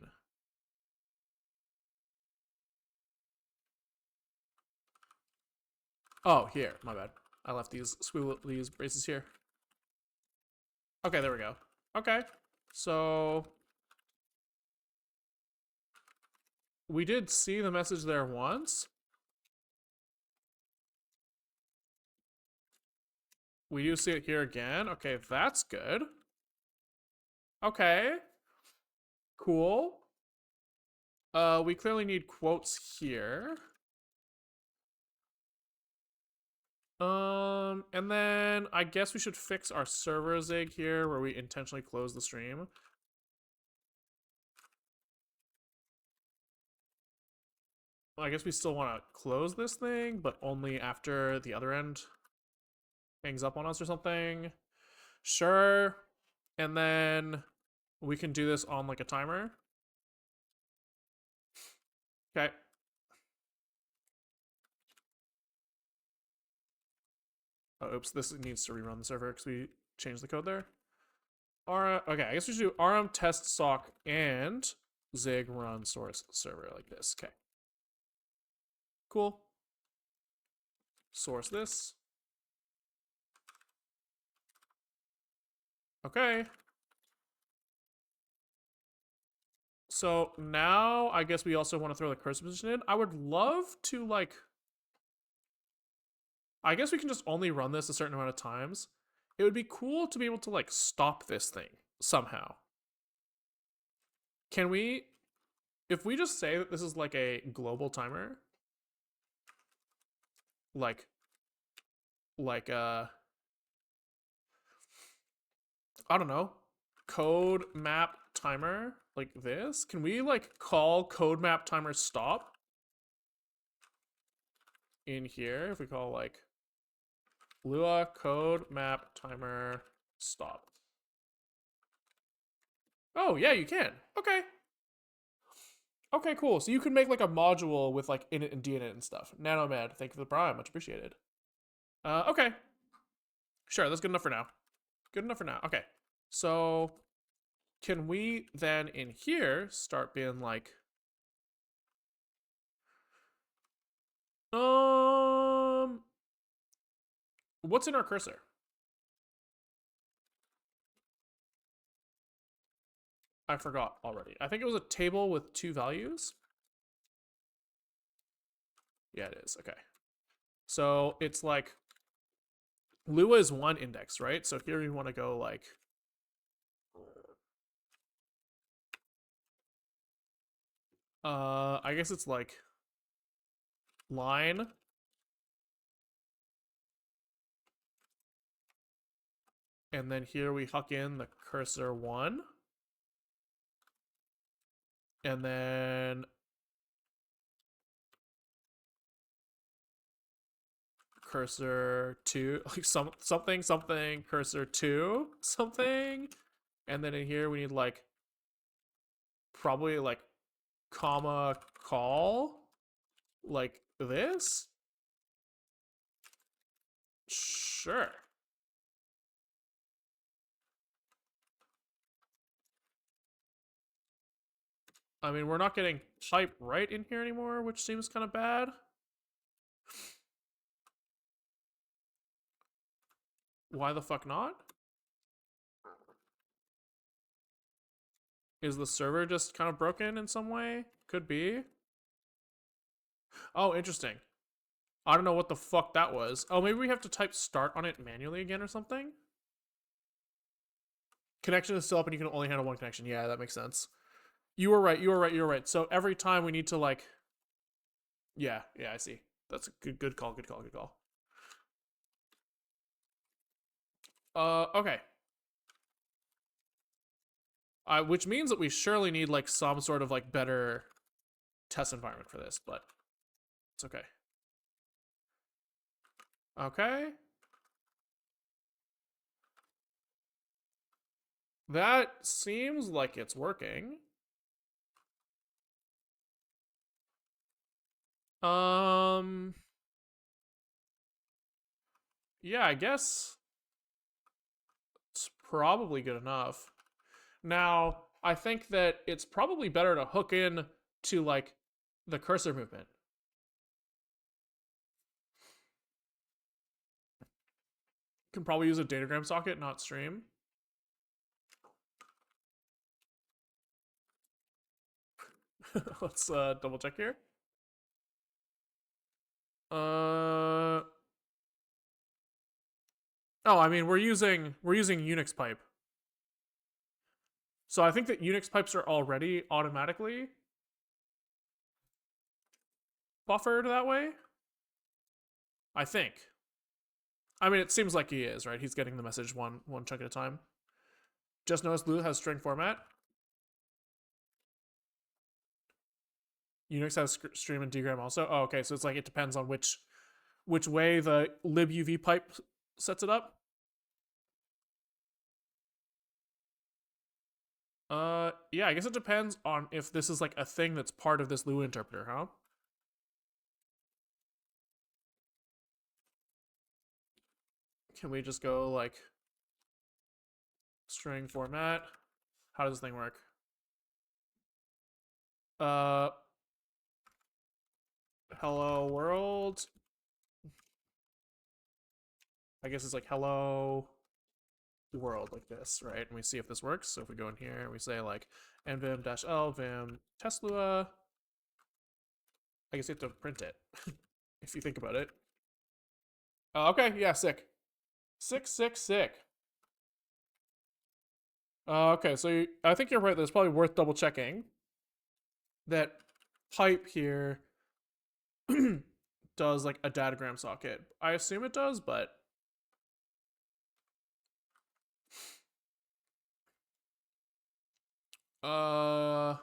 Oh, here. My bad. I left these braces here. Okay, there we go. Okay. So we did see the message there once. We do see it here again. Okay, that's good. Okay. Cool. We clearly need quotes here. And then I guess we should fix our server zig here where we intentionally close the stream. Well, I guess we still want to close this thing, but only after the other end hangs up on us or something. Sure. And then we can do this on like a timer. Okay. Oh, oops, this needs to rerun the server because we changed the code there. Okay, I guess we should do rm test sock and zig run source server like this. Okay. Cool. Source this. Okay. So now I guess we also want to throw the cursor position in. I would love to like, I guess we can just only run this a certain amount of times. It would be cool to be able to like stop this thing somehow. Can we, if we just say that this is like a global timer, like I don't know, code map timer like this, can we like call code map timer stop in here if we call like Lua code map timer stop? Oh yeah, you can. Okay. Okay, cool. So you can make like a module with like init and dinit and stuff. Nanomad, thank you for the prime, much appreciated. Okay. Sure, that's good enough for now. Good enough for now. Okay. So can we then in here start being like, what's in our cursor? I forgot already. I think it was a table with 2 values. Yeah, it is. Okay. So it's like Lua is 1 index, right? So here we want to go like I guess it's like line and then here we huck in the cursor 1 And then cursor 2, like something cursor 2 something. And then in here we need like probably like comma call like this. Sure. I mean, we're not getting type right in here anymore, which seems kind of bad. Why the fuck not? Is the server just kind of broken in some way? Could be. Oh, interesting. I don't know what the fuck that was. Oh, maybe we have to type start on it manually again or something? Connection is still up and you can only handle one connection. Yeah, that makes sense. You were right, you were right, you were right. So every time we need to like... Yeah, I see. That's a good call, good call, good call. Okay. Which means that we surely need like some sort of like better test environment for this, but it's okay. Okay. That seems like it's working. Yeah, I guess it's probably good enough. Now, I think that it's probably better to hook in to like the cursor movement. Can probably use a datagram socket, not stream. Let's double check here. Oh, I mean we're using Unix pipe. So I think that Unix pipes are already automatically buffered that way. I think. I mean, it seems like he is, right? He's getting the message one chunk at a time. Just noticed Lua has string format. Unix has stream and dgram also. Oh, okay. So it's like it depends on which way the libuv pipe sets it up. Yeah, I guess it depends on if this is like a thing that's part of this Lua interpreter, huh? Can we just go like string format? How does this thing work? Uh, hello world. I guess it's like hello world like this, right? And we see if this works. So if we go in here and we say like nvim-l vim test Lua, I guess you have to print it if you think about it. Okay, yeah, sick. Sick. Okay, so I think you're right. That's probably worth double checking that pipe here does like a datagram socket. I assume it does, but uh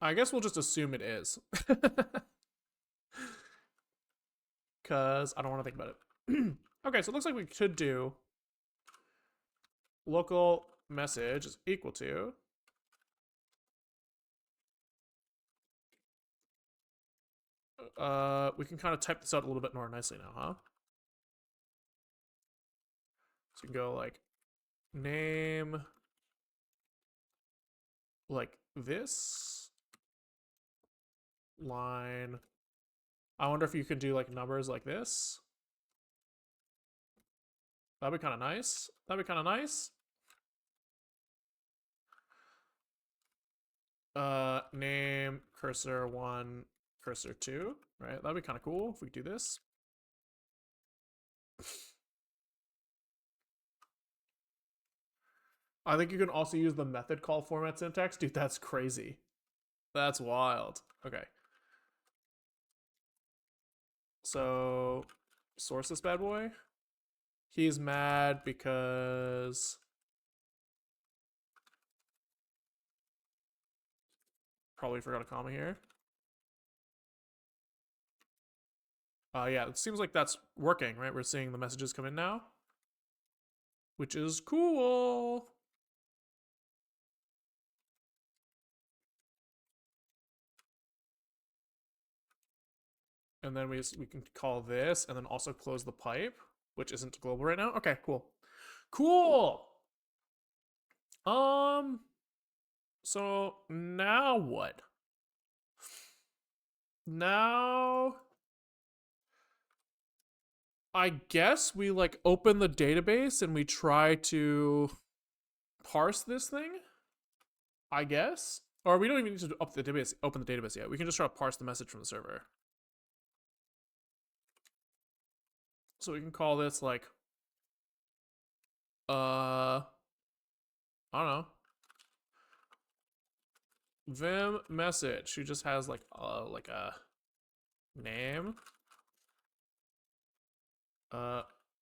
I guess we'll just assume it is. Cause I don't want to think about it. Okay, so it looks like we could do local message is equal to we can kind of type this out a little bit more nicely now, huh? So we can go like name like this line. I wonder if you could do like numbers like this. That'd be kind of nice. Name cursor 1, cursor 2, right? That'd be kind of cool if we do this. I think you can also use the method call format syntax. Dude, that's crazy. That's wild. Okay. So, source this bad boy. He's mad because probably forgot a comma here. Yeah, it seems like that's working, right? We're seeing the messages come in now, which is cool. And then we can call this and then also close the pipe, which isn't global right now. Okay, cool. Cool. So now what? Now I guess we like open the database and we try to parse this thing. I guess. Or we don't even need to open the database yet. We can just try to parse the message from the server. So we can call this like I don't know. Vim message. Who just has like a name,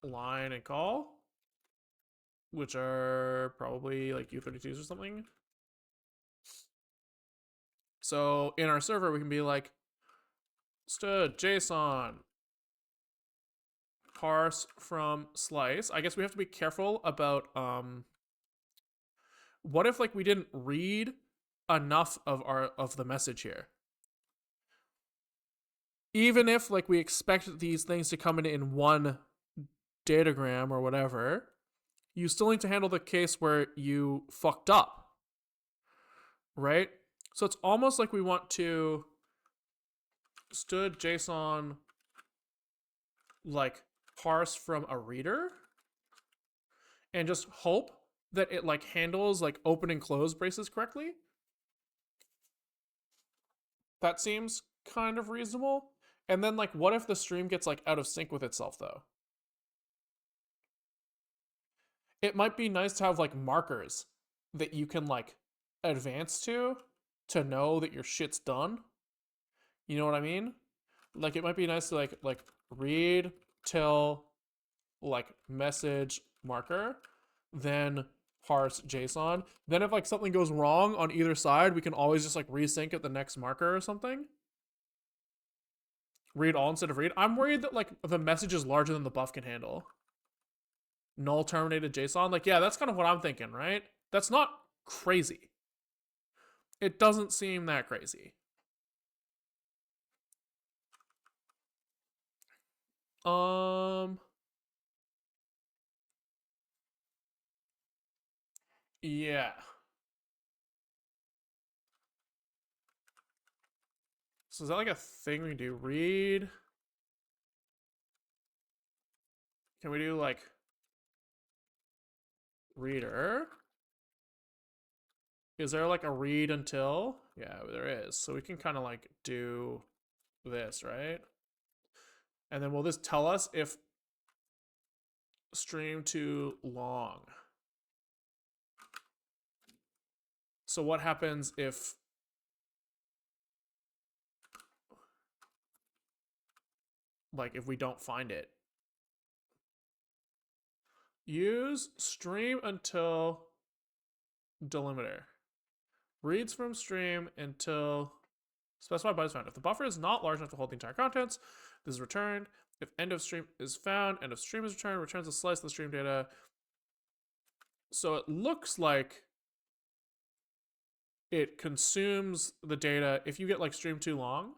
line and call, which are probably like U32s or something. So in our server we can be like std JSON parse from slice. I guess we have to be careful about what if like we didn't read enough of the message here. Even if like we expect these things to come in one datagram or whatever, you still need to handle the case where you fucked up, right? So it's almost like we want to std JSON like parse from a reader and just hope that it like handles like open and close braces correctly. That seems kind of reasonable. And then like what if the stream gets like out of sync with itself though? It might be nice to have like markers that you can like advance to know that your shit's done. You know what I mean? Like it might be nice to like read till like message marker, then parse JSON. Then if like something goes wrong on either side, we can always just like resync at the next marker or something. Read all instead of read. I'm worried that like the message is larger than the buff can handle. Null terminated JSON. Like, yeah, that's kind of what I'm thinking, right? That's not crazy. It doesn't seem that crazy. Yeah. So is that like a thing we can do? Read. Can we do like reader? Is there like a read until? Yeah, there is. So we can kind of like do this, right? And then will this tell us if stream too long? So what happens if like if we don't find it? Use stream until delimiter. Reads from stream until specified byte is found. If the buffer is not large enough to hold the entire contents, this is returned. If end of stream is found, end of stream is returned, returns a slice of the stream data. So it looks like it consumes the data. If you get like stream too long,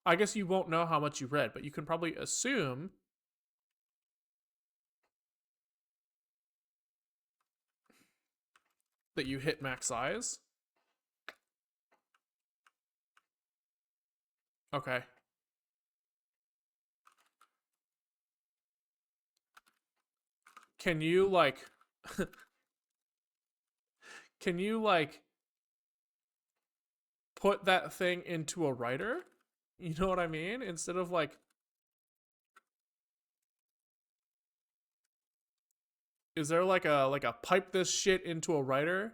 I guess you won't know how much you read, but you can probably assume that you hit max size. Okay. Can you like can you like put that thing into a writer? You know what I mean? Instead of like is there like a pipe this shit into a writer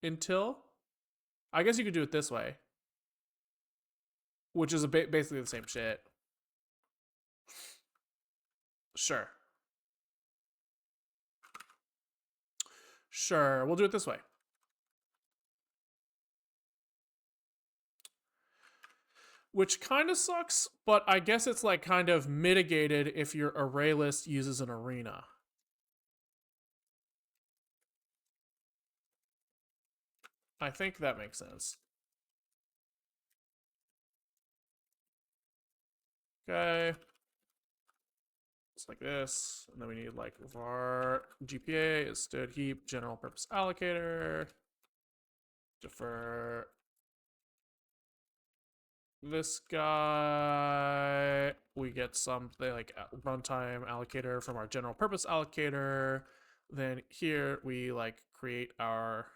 until? I guess you could do it this way, which is basically the same shit. Sure. Sure, we'll do it this way. Which kind of sucks, but I guess it's like kind of mitigated if your array list uses an arena. I think that makes sense. Okay. It's like this. And then we need like var GPA is stood heap general purpose allocator. Defer this guy. We get something like runtime allocator from our general purpose allocator. Then here we like create our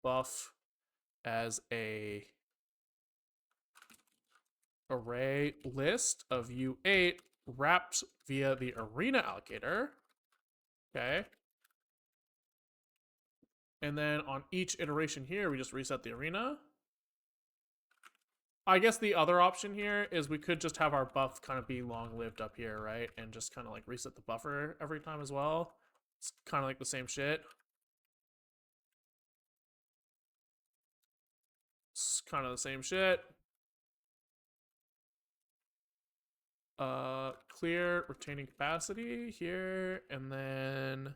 buff as a array list of U8 wrapped via the arena allocator. Okay. And then on each iteration here, we just reset the arena. I guess the other option here is we could just have our buff kind of be long-lived up here, right? And just kind of like reset the buffer every time as well. It's kind of like the same shit. It's kind of the same shit. Clear retaining capacity here, and then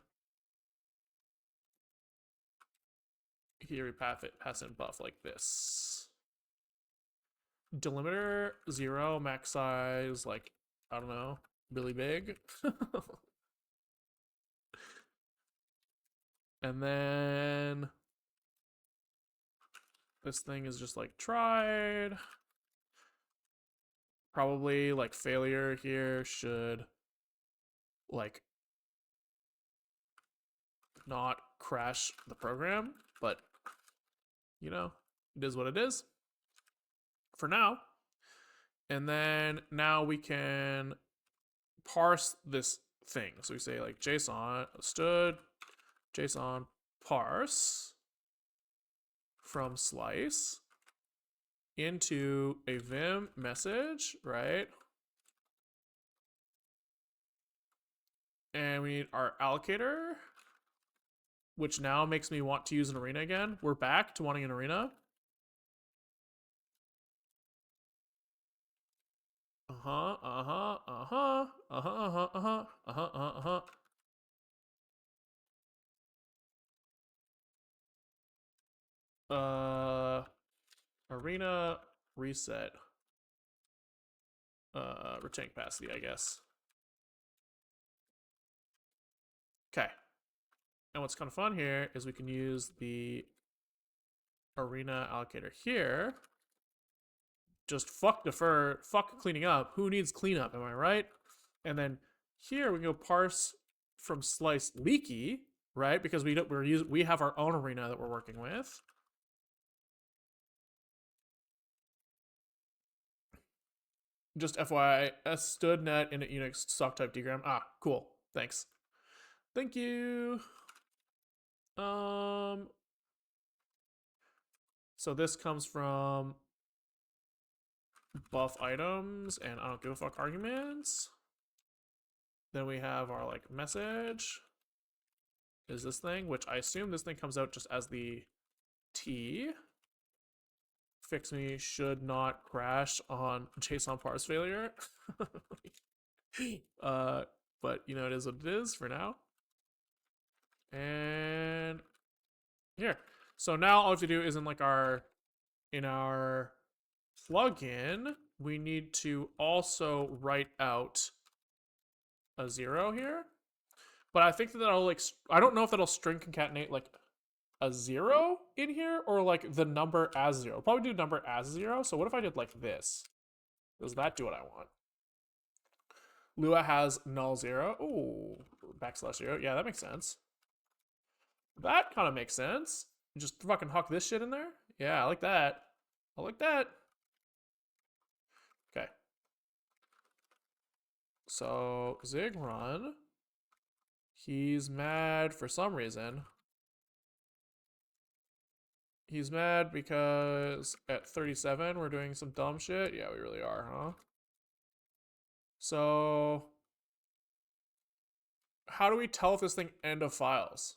here we pass in buff like this. Delimiter 0, max size, like, I don't know, really big. And then this thing is just like tried. Probably like failure here should like not crash the program, but you know, it is what it is for now. And then now we can parse this thing. So we say like JSON stood JSON parse from slice into a Vim message, right? And we need our allocator, which now makes me want to use an arena again. We're back to wanting an arena. Uh-huh, uh-huh, uh-huh, uh-huh, uh-huh, uh-huh, uh-huh, uh-huh. Arena reset. Retain capacity, I guess. Okay. And what's kind of fun here is we can use the arena allocator here. Just fuck defer, fuck cleaning up. Who needs cleanup, am I right? And then here we can go parse from slice leaky, right? Because we have our own arena that we're working with. Just FYI, S stood net in a Unix sock type dgram. Ah, cool. Thanks. Thank you. So this comes from buff items and I don't give a fuck arguments. Then we have our like message is this thing, which I assume this thing comes out just as the T. Fix me should not crash on JSON parse failure. But you know, it is what it is for now. And here. So now all we have to do is in our plugin, we need to also write out a 0 here. But I think that that'll like, I don't know if that'll string concatenate like a 0 in here or like the number as 0. I'll probably do number as 0. So what if I did like this? Does that do what I want? Lua has null 0. Ooh, \0. Yeah, that makes sense. That kind of makes sense. Just fucking huck this shit in there. Yeah, I like that. I like that. Okay. So Zig run. He's mad for some reason. He's mad because at 37 we're doing some dumb shit. Yeah, we really are, huh? So how do we tell if this thing end of files?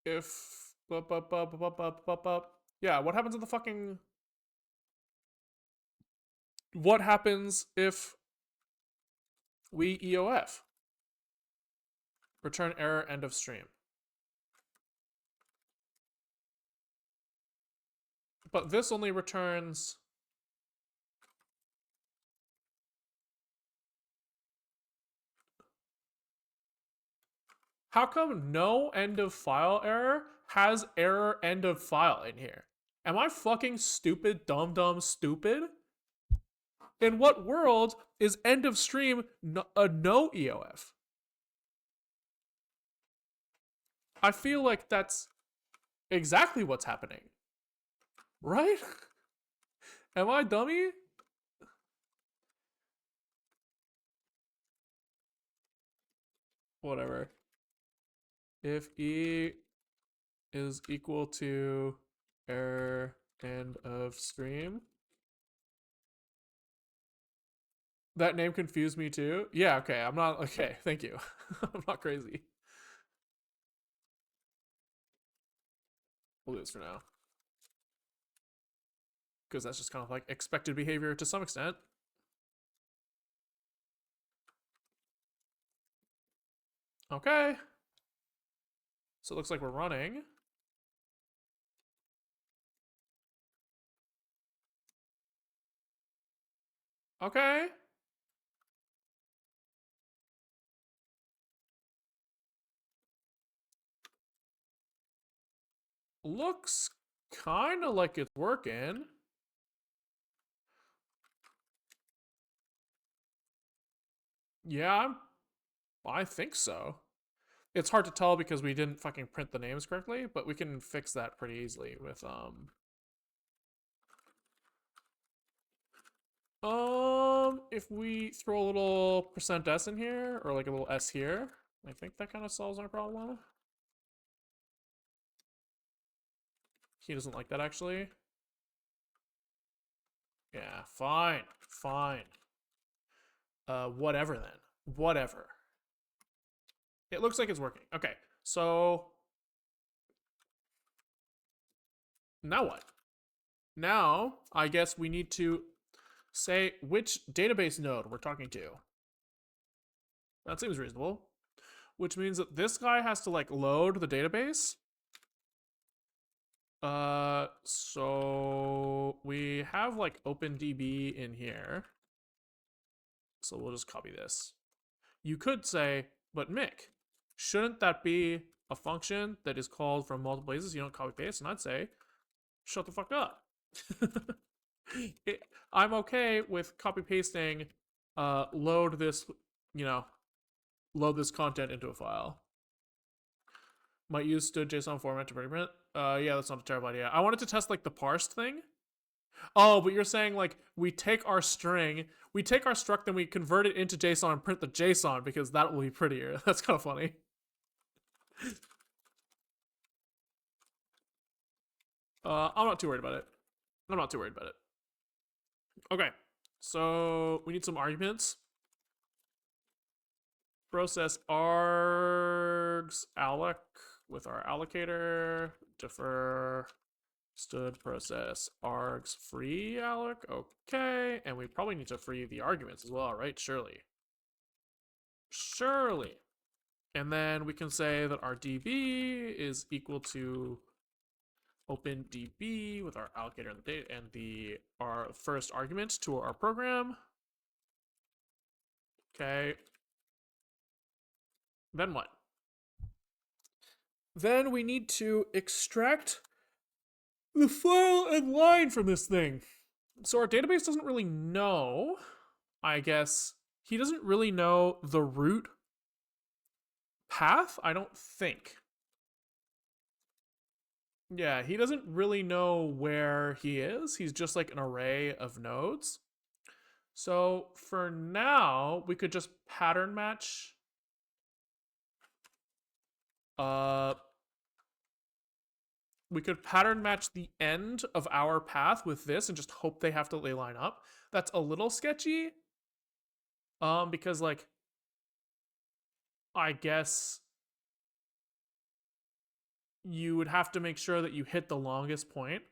If yeah, what happens in the fucking what happens if we EOF? Return error end of stream. But this only returns how come no end of file error has error end of file in here? Am I fucking stupid, dumb, stupid? In what world is end of stream a no EOF? I feel like that's exactly what's happening. Right? Am I dummy? Whatever. If E is equal to error end of stream. That name confused me too. Yeah, okay. I'm not okay. Thank you. I'm not crazy. We'll do this for now. Because that's just kind of like expected behavior to some extent. Okay. So it looks like we're running. Okay. Looks kind of like it's working. Yeah, I think so. It's hard to tell because we didn't fucking print the names correctly, but we can fix that pretty easily with if we throw a little %s in here or like a little s here, I think that kind of solves our problem. He doesn't like that actually. Yeah, fine. Whatever then. Whatever. It looks like it's working. Okay, so now what? Now, I guess we need to say which database node we're talking to. That seems reasonable. Which means that this guy has to like load the database. So we have like OpenDB in here. So we'll just copy this. You could say, but Mick, shouldn't that be a function that is called from multiple places? You don't copy paste. And I'd say, shut the fuck up. I'm okay with copy pasting, load this, load this content into a file. Might use std JSON format to print. Yeah, that's not a terrible idea. I wanted to test like the parsed thing. Oh, but you're saying like we take our string, we take our struct, then we convert it into JSON and print the JSON because that will be prettier. That's kind of funny. I'm not too worried about it. Okay, so we need some arguments. Process args alloc with our allocator. Defer std process args free alloc. Okay, and we probably need to free the arguments as well, right? Surely. And then we can say that our db is equal to OpenDB with our allocator and the data and our first argument to our program. Okay. Then what? Then we need to extract the file and line from this thing. So our database doesn't really know, I guess. He doesn't really know the root path, I don't think. Yeah, he doesn't really know where he is. He's just like an array of nodes. So for now, we could just pattern match We could pattern match the end of our path with this and just hope they have to ley line up. That's a little sketchy. Because like, I guess you would have to make sure that you hit the longest point.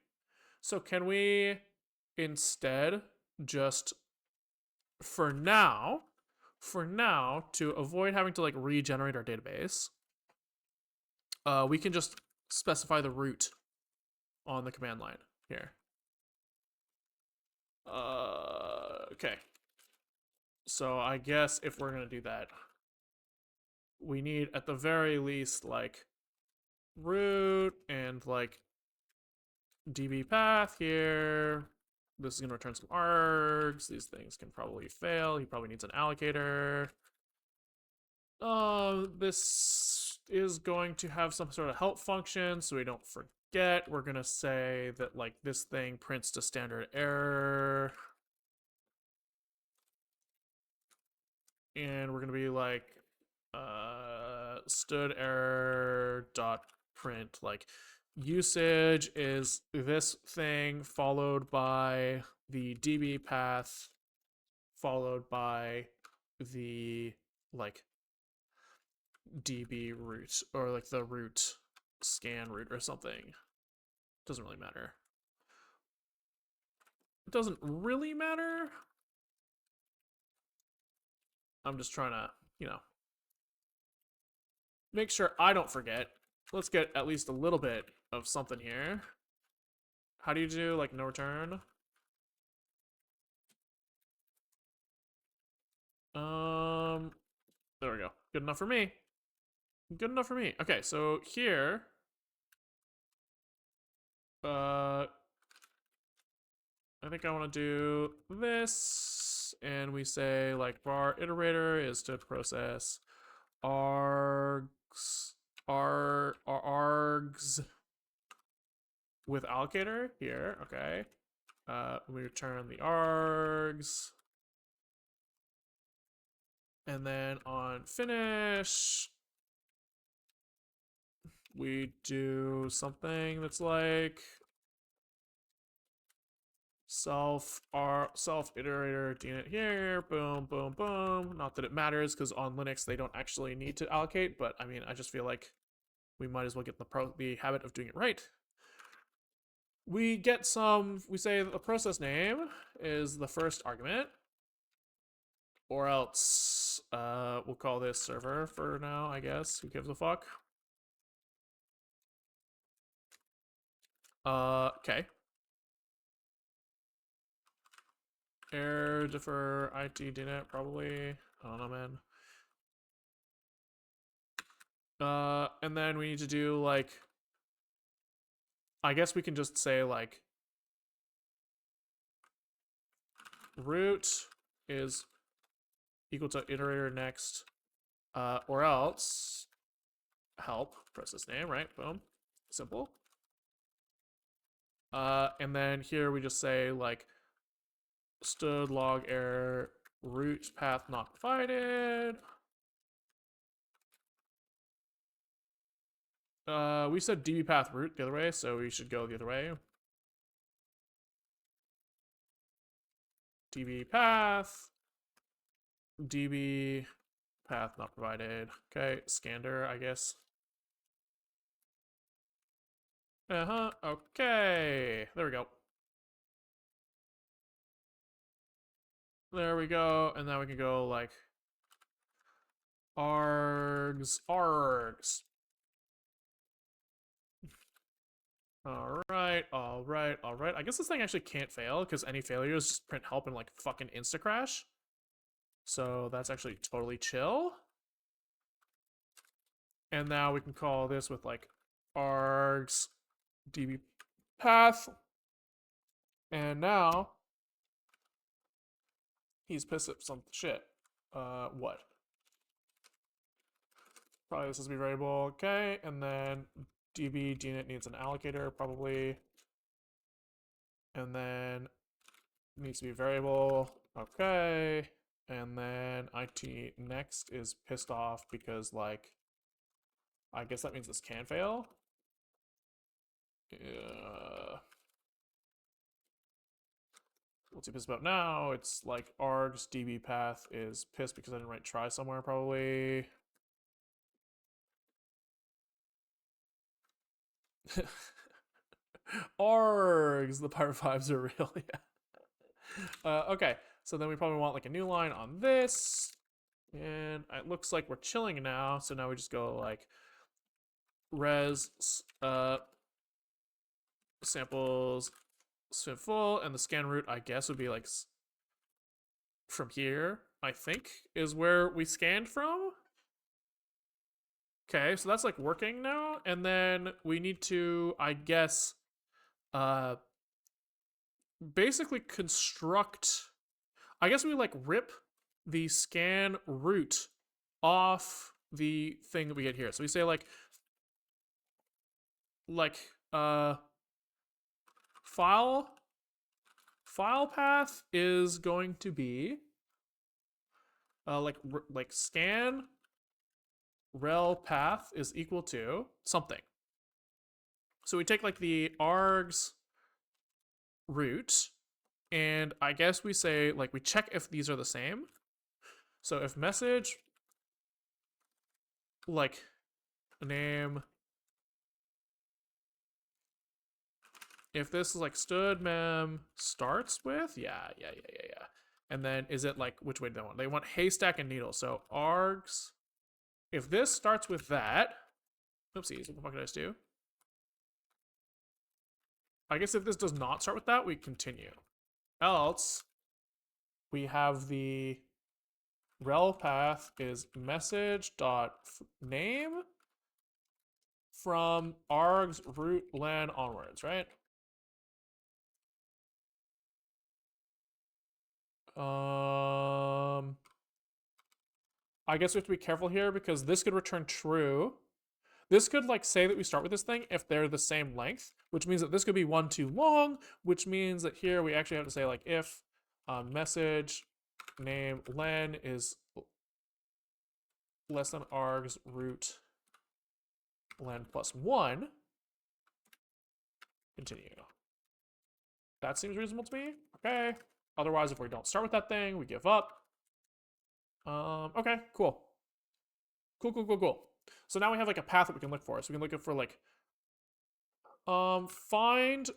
So can we instead just for now, to avoid having to like regenerate our database, we can just specify the root on the command line here. Okay. So I guess if we're gonna do that, we need at the very least like root and like db path here. This is gonna return some args. These things can probably fail. He probably needs an allocator. This is going to have some sort of help function, so we don't forget. We're gonna say that like this thing prints to standard error. And we're gonna be like std error dot print like usage is this thing followed by the db path followed by the like db root or like the root scan root or something. Doesn't really matter. It doesn't really matter. I'm just trying to, you know, make sure I don't forget. Let's get at least a little bit of something here. How do you do like no return? There we go. Good enough for me. Good enough for me. Okay, so here, I think I want to do this, and we say like var iterator is to process args with allocator here. Okay, we return the args, and then on finish we do something that's like self iterator dnet here, boom boom boom. Not that it matters because on Linux they don't actually need to allocate, but I mean I just feel like we might as well get the habit of doing it right. We get some, we say the process name is the first argument, or else we'll call this server for now, I guess. Who gives a fuck? Okay. Error defer it dnet probably. I don't know, man. And then we need to do like, I guess we can just say like root is equal to iterator next, or else help process name, right? Boom, simple. And then here we just say like std log error root path not provided. We said db path root the other way, so we should go the other way. db path, db path not provided. Okay, scander, I guess. Okay, there we go. There we go, and now we can go like args. All right. I guess this thing actually can't fail because any failures just print help and like fucking insta crash. So that's actually totally chill. And now we can call this with like args db path. And now he's pissed at some shit. What? Probably this has to be variable. Okay, and then db dnet needs an allocator probably, and then needs to be variable. Okay, and then it next is pissed off because like I guess that means this can fail. What's he pissed about now? It's like args db path is pissed because I didn't write try somewhere probably. Args, the Pirate vibes are real, yeah. Okay, so then we probably want like a new line on this. And it looks like we're chilling now, so now we just go like res samples spin full, and the scan route I guess would be like from here, I think, is where we scanned from. Okay, so that's like working now, and then we need to, I guess, basically construct. I guess we like rip the scan route off the thing that we get here. So we say like file path is going to be like scan rel path is equal to something. So we take like the args route, and I guess we say like we check if these are the same. So if message like name, if this is like std mem starts with, yeah. And then is it like, which way do they want? They want haystack and needle. So args, if this starts with that, oopsies, what the fuck did I just do? I guess if this does not start with that, we continue. Else, we have the rel path is message dot name from args root len onwards, right? I guess we have to be careful here because this could return true. This could like say that we start with this thing if they're the same length, which means that this could be one too long, which means that here we actually have to say like if message name len is less than args root len plus 1, continue. That seems reasonable to me. Okay. Otherwise, if we don't start with that thing, we give up. Okay, cool. Cool. So now we have like a path that we can look for. So we can look for like find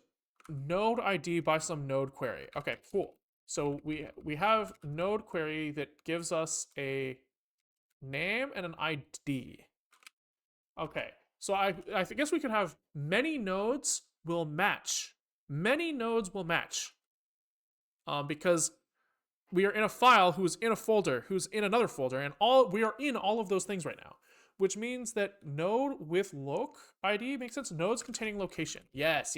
node ID by some node query. Okay, cool. So we have node query that gives us a name and an ID. Okay, so I guess we could have many nodes will match. Many nodes will match. Because we are in a file who's in a folder, who's in another folder, and we are in all of those things right now. Which means that node with loc ID makes sense. Nodes containing location. Yes.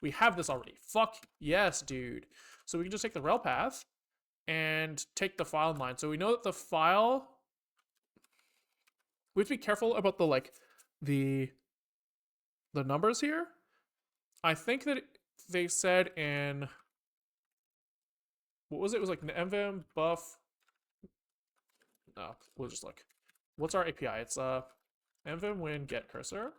We have this already. Fuck yes, dude. So we can just take the rel path and take the file line. So we know that the file. We have to be careful about the like the numbers here. I think that they said in what was it? It was like mvim buff. No, we'll just look. What's our API? It's mvim win get cursor.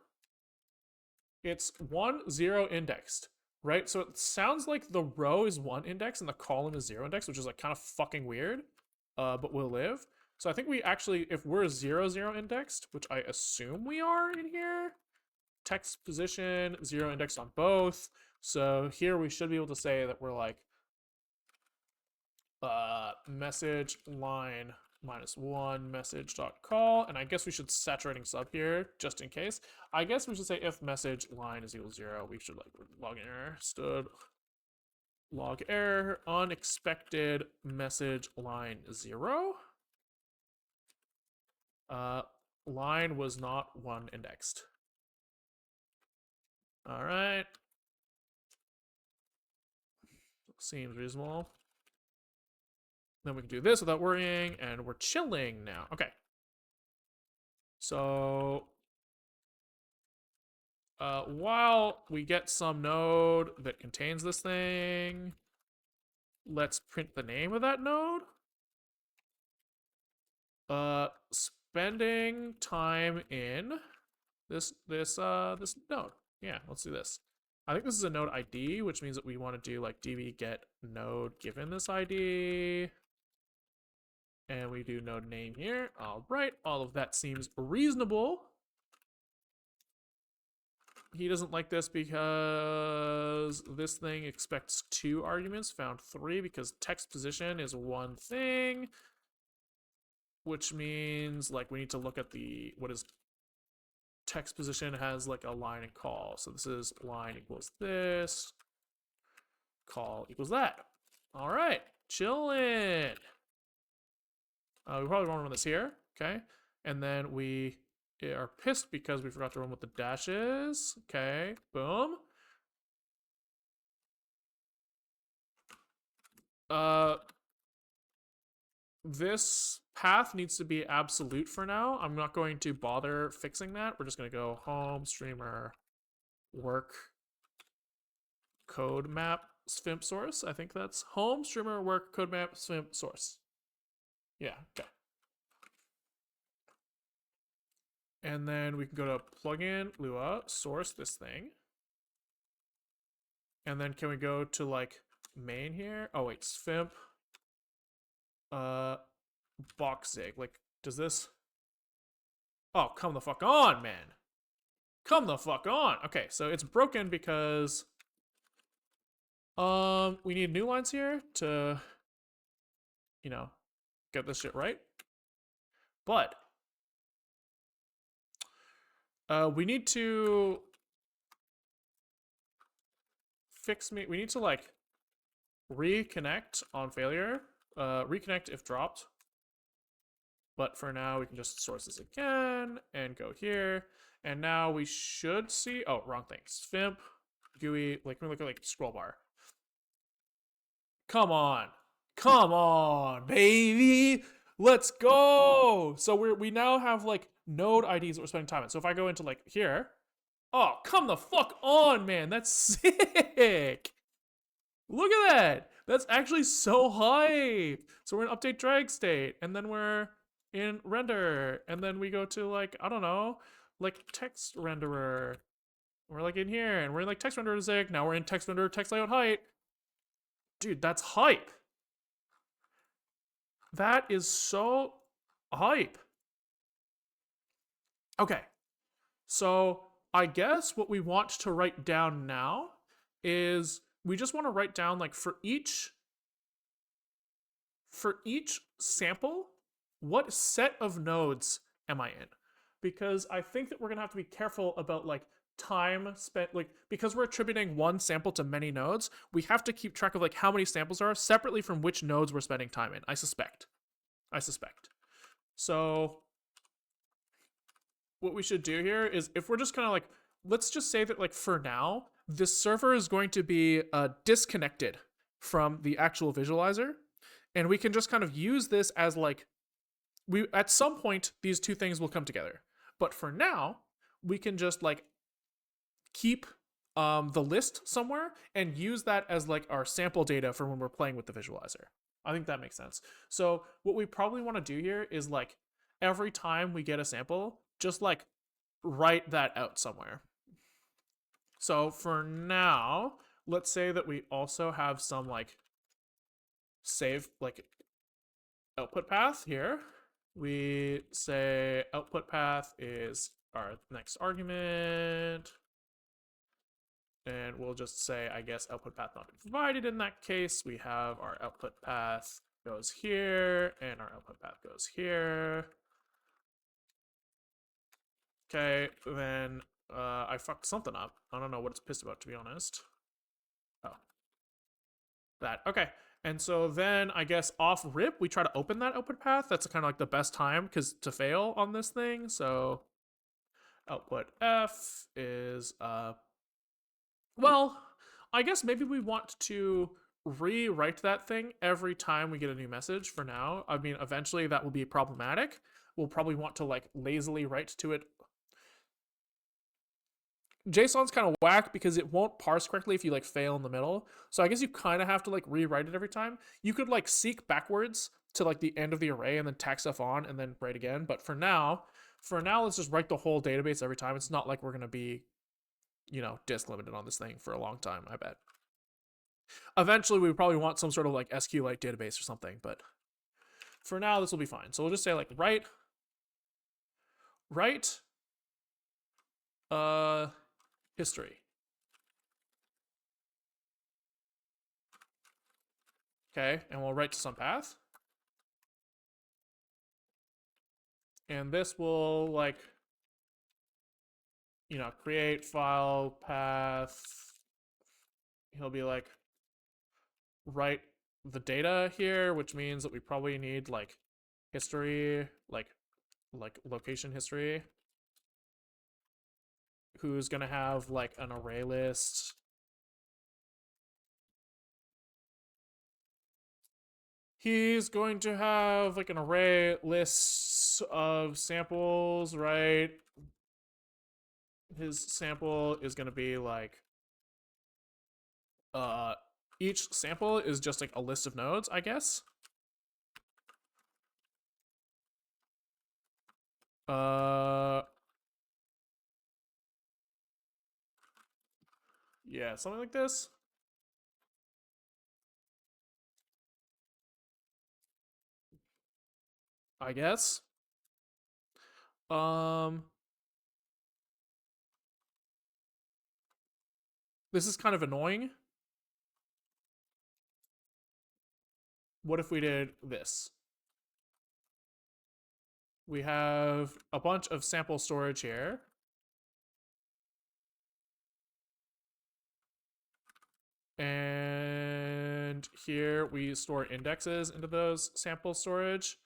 It's 1 0 indexed, right? So it sounds like the row is 1 index and the column is 0 index, which is like kind of fucking weird, but will live. So I think we actually, if we're 0 0 indexed, which I assume we are in here, text position 0 indexed on both. So here we should be able to say that we're like message line -1 message dot call, and I guess we should saturating sub here just in case. I guess we should say if message line is equal to 0, we should like log error std log error unexpected message line 0. Line was not 1 indexed. All right, seems reasonable. Then we can do this without worrying, and we're chilling now. Okay. So while we get some node that contains this thing, let's print the name of that node. spending time in this node. Yeah, let's do this. I think this is a node ID, which means that we want to do like db get node given this ID. And we do node name here. All right, all of that seems reasonable. He doesn't like this because this thing expects 2 arguments, found 3 because text position is one thing, which means like we need to look at the, what is text position has like a line and call. So this is line equals this, call equals that. All right, chillin'. We probably want to run this here, okay? And then we are pissed because we forgot to run with the dashes. Okay, boom. This path needs to be absolute for now. I'm not going to bother fixing that. We're just going to go home, streamer, work, code map, svimp source. I think that's home, streamer, work, code map, svimp source. Yeah, okay. And then we can go to plugin, Lua, source this thing. And then can we go to like main here? Oh wait, svimp. Boxzig. Like, does this? Oh, come the fuck on, man. Come the fuck on. Okay, so it's broken because we need new lines here to, you know, get this shit right. But we need to we need to like reconnect on failure, reconnect if dropped. But for now, we can just source this again and go here. And now we should see, oh, wrong thing. Svimp, GUI, like, let me look at like scroll bar. Come on, baby. Let's go. So we now have like node IDs that we're spending time on. So if I go into like here, oh, come the fuck on, man. That's sick. Look at that. That's actually so hype. So we're in update drag state, and then we're in render, and then we go to like, I don't know, like text renderer. We're like in here, and we're in like text renderer zig. Now we're in text renderer text layout height. Dude, that's hype. That is so hype. Okay, so I guess what we want to write down now is we just want to write down like for each sample, what set of nodes am I in? Because I think that we're gonna have to be careful about like time spent, like because we're attributing one sample to many nodes, we have to keep track of like how many samples there are separately from which nodes we're spending time in. I suspect. So what we should do here is if we're just kind of like, let's just say that like for now, this server is going to be disconnected from the actual visualizer. And we can just kind of use this as like, at some point, these two things will come together. But for now, we can just like keep the list somewhere and use that as like our sample data for when we're playing with the visualizer. I think that makes sense. So what we probably want to do here is like every time we get a sample, just like write that out somewhere. So for now, let's say that we also have some like save like output path here. We say output path is our next argument. And we'll just say, I guess, output path not provided in that case. We have our output path goes here, and our output path goes here. Okay, then I fucked something up. I don't know what it's pissed about, to be honest. Oh. That. Okay. And so then I guess off rip, we try to open that output path. That's kind of like the best time because to fail on this thing. So output F is well, I guess maybe we want to rewrite that thing every time we get a new message for now. I mean, eventually that will be problematic. We'll probably want to like lazily write to it. JSON's kind of whack because it won't parse correctly if you like fail in the middle. So I guess you kind of have to like rewrite it every time. You could like seek backwards to like the end of the array and then tack stuff on and then write again. But for now, let's just write the whole database every time. It's not like we're gonna be, disk limited on this thing for a long time, I bet. Eventually we probably want some sort of like SQLite database or something, but for now this will be fine. So we'll just say like write history. Okay, and we'll write to some path. And this will like, create file path. He'll be like, write the data here, which means that we probably need like history, like location history. Who's gonna have like an array list. He's going to have like an array list of samples, right? His sample is going to be like, each sample is just like a list of nodes, I guess. Yeah, something like this. I guess. This is kind of annoying. What if we did this? We have a bunch of sample storage here. And here we store indexes into those sample storage.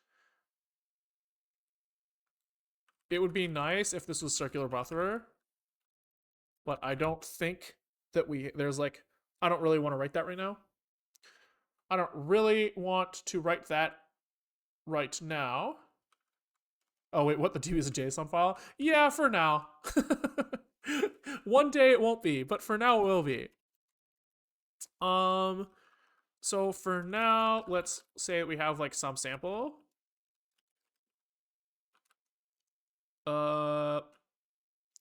It would be nice if this was circular buffer, but I don't think that there's like, I don't really want to write that right now. I don't really want to write that right now. Oh wait, what, the DB is a JSON file? Yeah, for now. One day it won't be, but for now it will be. So for now, let's say we have like some sample.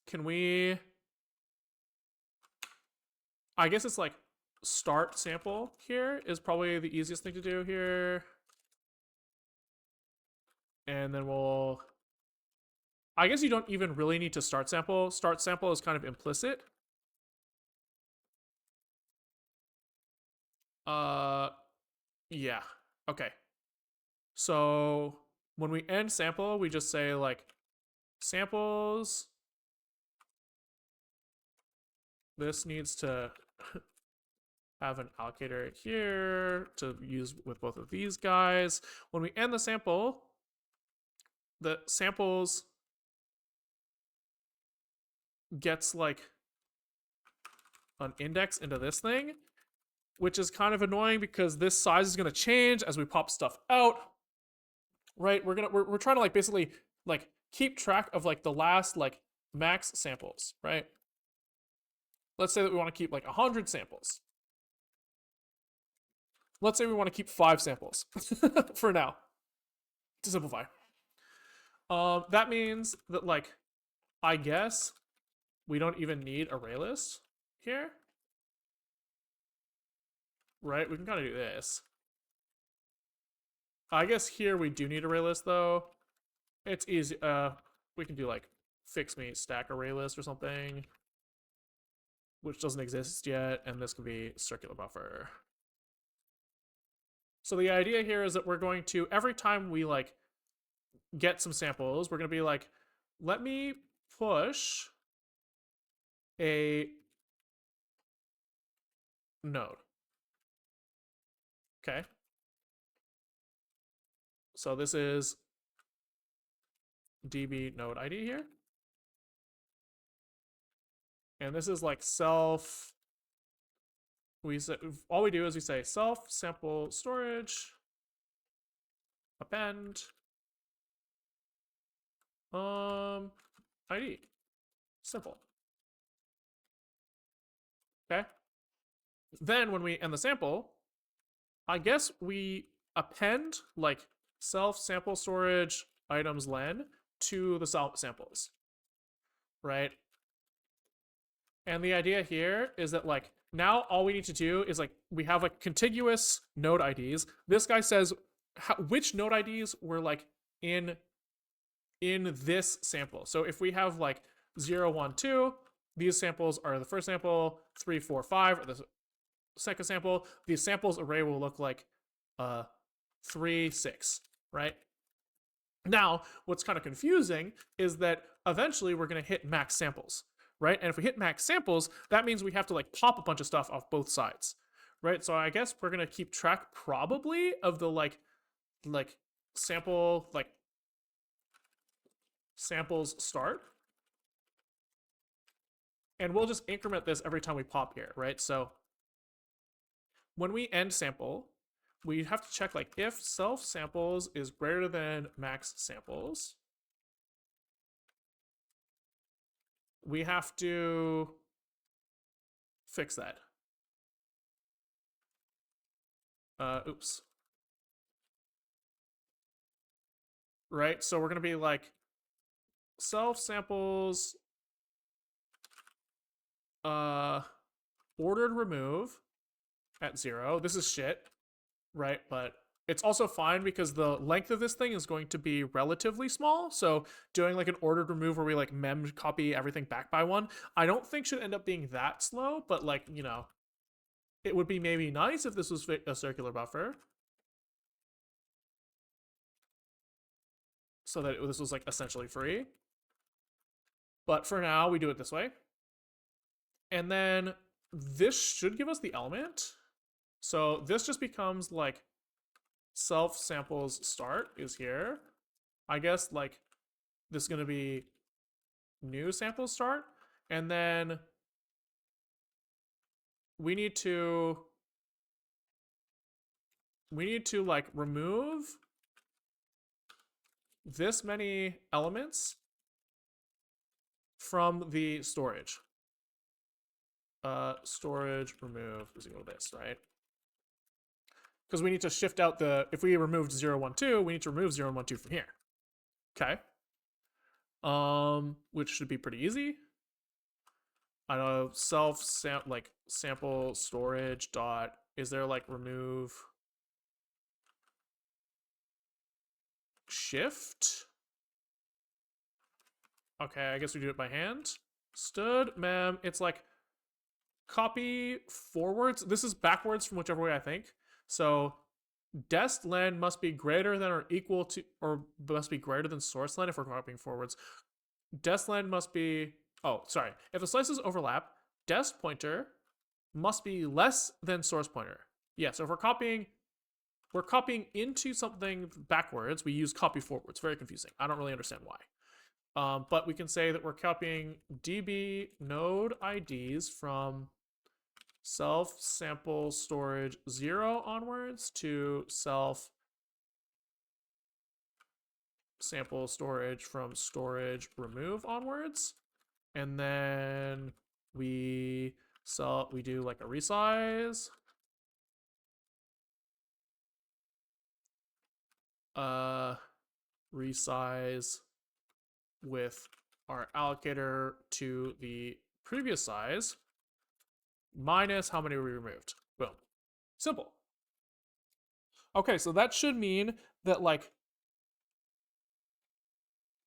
Can we, I guess it's like start sample here is probably the easiest thing to do here. And then we'll, I guess you don't even really need to start sample. Start sample is kind of implicit. Yeah, okay. So when we end sample, we just say like samples. This needs to have an allocator here to use with both of these guys. When we end the sample, the samples gets like an index into this thing, which is kind of annoying because this size is going to change as we pop stuff out, right? We're trying to like basically like keep track of like the last like max samples, right? Let's say that we want to keep like 100 samples. Let's say we want to keep 5 samples for now, to simplify. That means that like, I guess we don't even need array list here, right? We can kind of do this. I guess here we do need array list though. It's easy. We can do like fix me stack array list or something, which doesn't exist yet, and this could be circular buffer. So the idea here is that we're going to, every time we like get some samples, we're going to be like, let me push a node. Okay. So this is db node ID here. And this is like self, we say, all we do is we say self sample storage append ID. Simple. Okay. Then when we end the sample, I guess we append like self sample storage items len to the samples, right? And the idea here is that like now all we need to do is like we have like contiguous node IDs. This guy says which node IDs were like in this sample. So if we have like 0, 1, 2, these samples are the first sample, 3, 4, 5 are the second sample. The samples array will look like 3, 6, right? Now, what's kind of confusing is that eventually we're going to hit max samples, right? And if we hit max samples, that means we have to like pop a bunch of stuff off both sides, right? So I guess we're going to keep track probably of the like sample like samples start, and we'll just increment this every time we pop here, right? So when we end sample, we have to check like if self samples is greater than max samples, we have to fix that. Oops. Right, so we're gonna be like self samples ordered remove at 0. This is shit, right? But it's also fine because the length of this thing is going to be relatively small. So doing like an ordered remove where we like mem copy everything back by 1, I don't think should end up being that slow, but like, you know, it would be maybe nice if this was a circular buffer. So that this was like essentially free. But for now, we do it this way. And then this should give us the element. So this just becomes like self samples start is here. I guess like this is going to be new sample start. And then we need to like remove this many elements from the storage. Storage remove is equal to this, right? Because we need to shift out the, if we removed 0, 1, 2, we need to remove 0 and 1, 2 from here. Okay. Which should be pretty easy. I know like sample storage dot, is there like remove shift? Okay, I guess we do it by hand. Stud mem, it's like copy forwards. This is backwards from whichever way I think. So dest len must be greater than or equal to, or must be greater than source len if we're copying forwards. Dest len must be, oh, sorry. If the slices overlap, dest pointer must be less than source pointer. Yeah, so if we're copying into something backwards, we use copy forwards. Very confusing. I don't really understand why. But we can say that we're copying db node IDs from self sample storage 0 onwards to self sample storage from storage remove onwards. And then we do like a resize. Resize with our allocator to the previous size minus how many we removed. Boom. Simple. Okay, so that should mean that like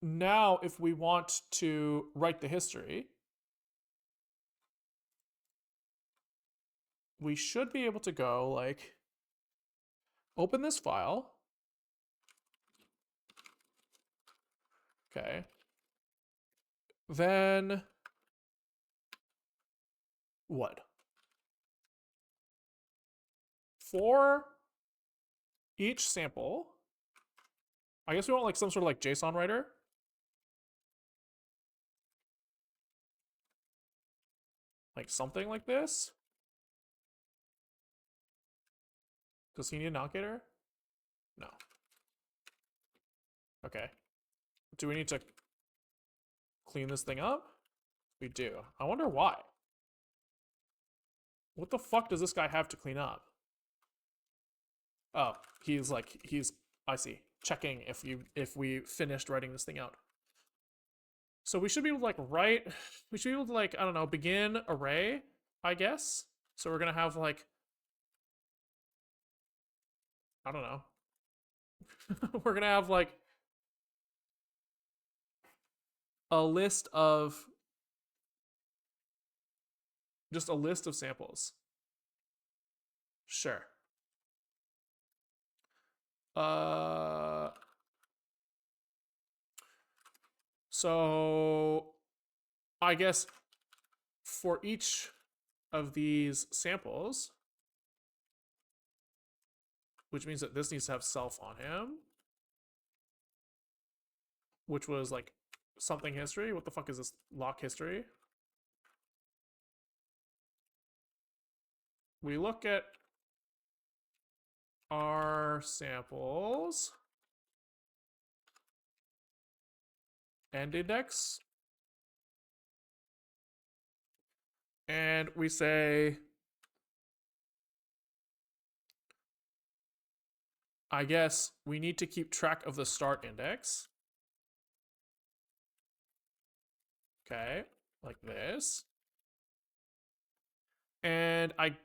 now if we want to write the history, we should be able to go like open this file. Okay. Then what? For each sample, I guess we want like some sort of like JSON writer. Like something like this. Does he need an allocator? No. Okay. Do we need to clean this thing up? We do. I wonder why. What the fuck does this guy have to clean up? Oh, I see, checking if we finished writing this thing out. So we should be able to like we should be able to like, I don't know, begin array, I guess. So we're gonna have like, I don't know. We're gonna have like a list of just a list of samples. Sure. So I guess for each of these samples, which means that this needs to have self on him, which was like something history. What the fuck is this? Lock history. We look at our samples and index, and we say, I guess we need to keep track of the start index. Okay, like this. And I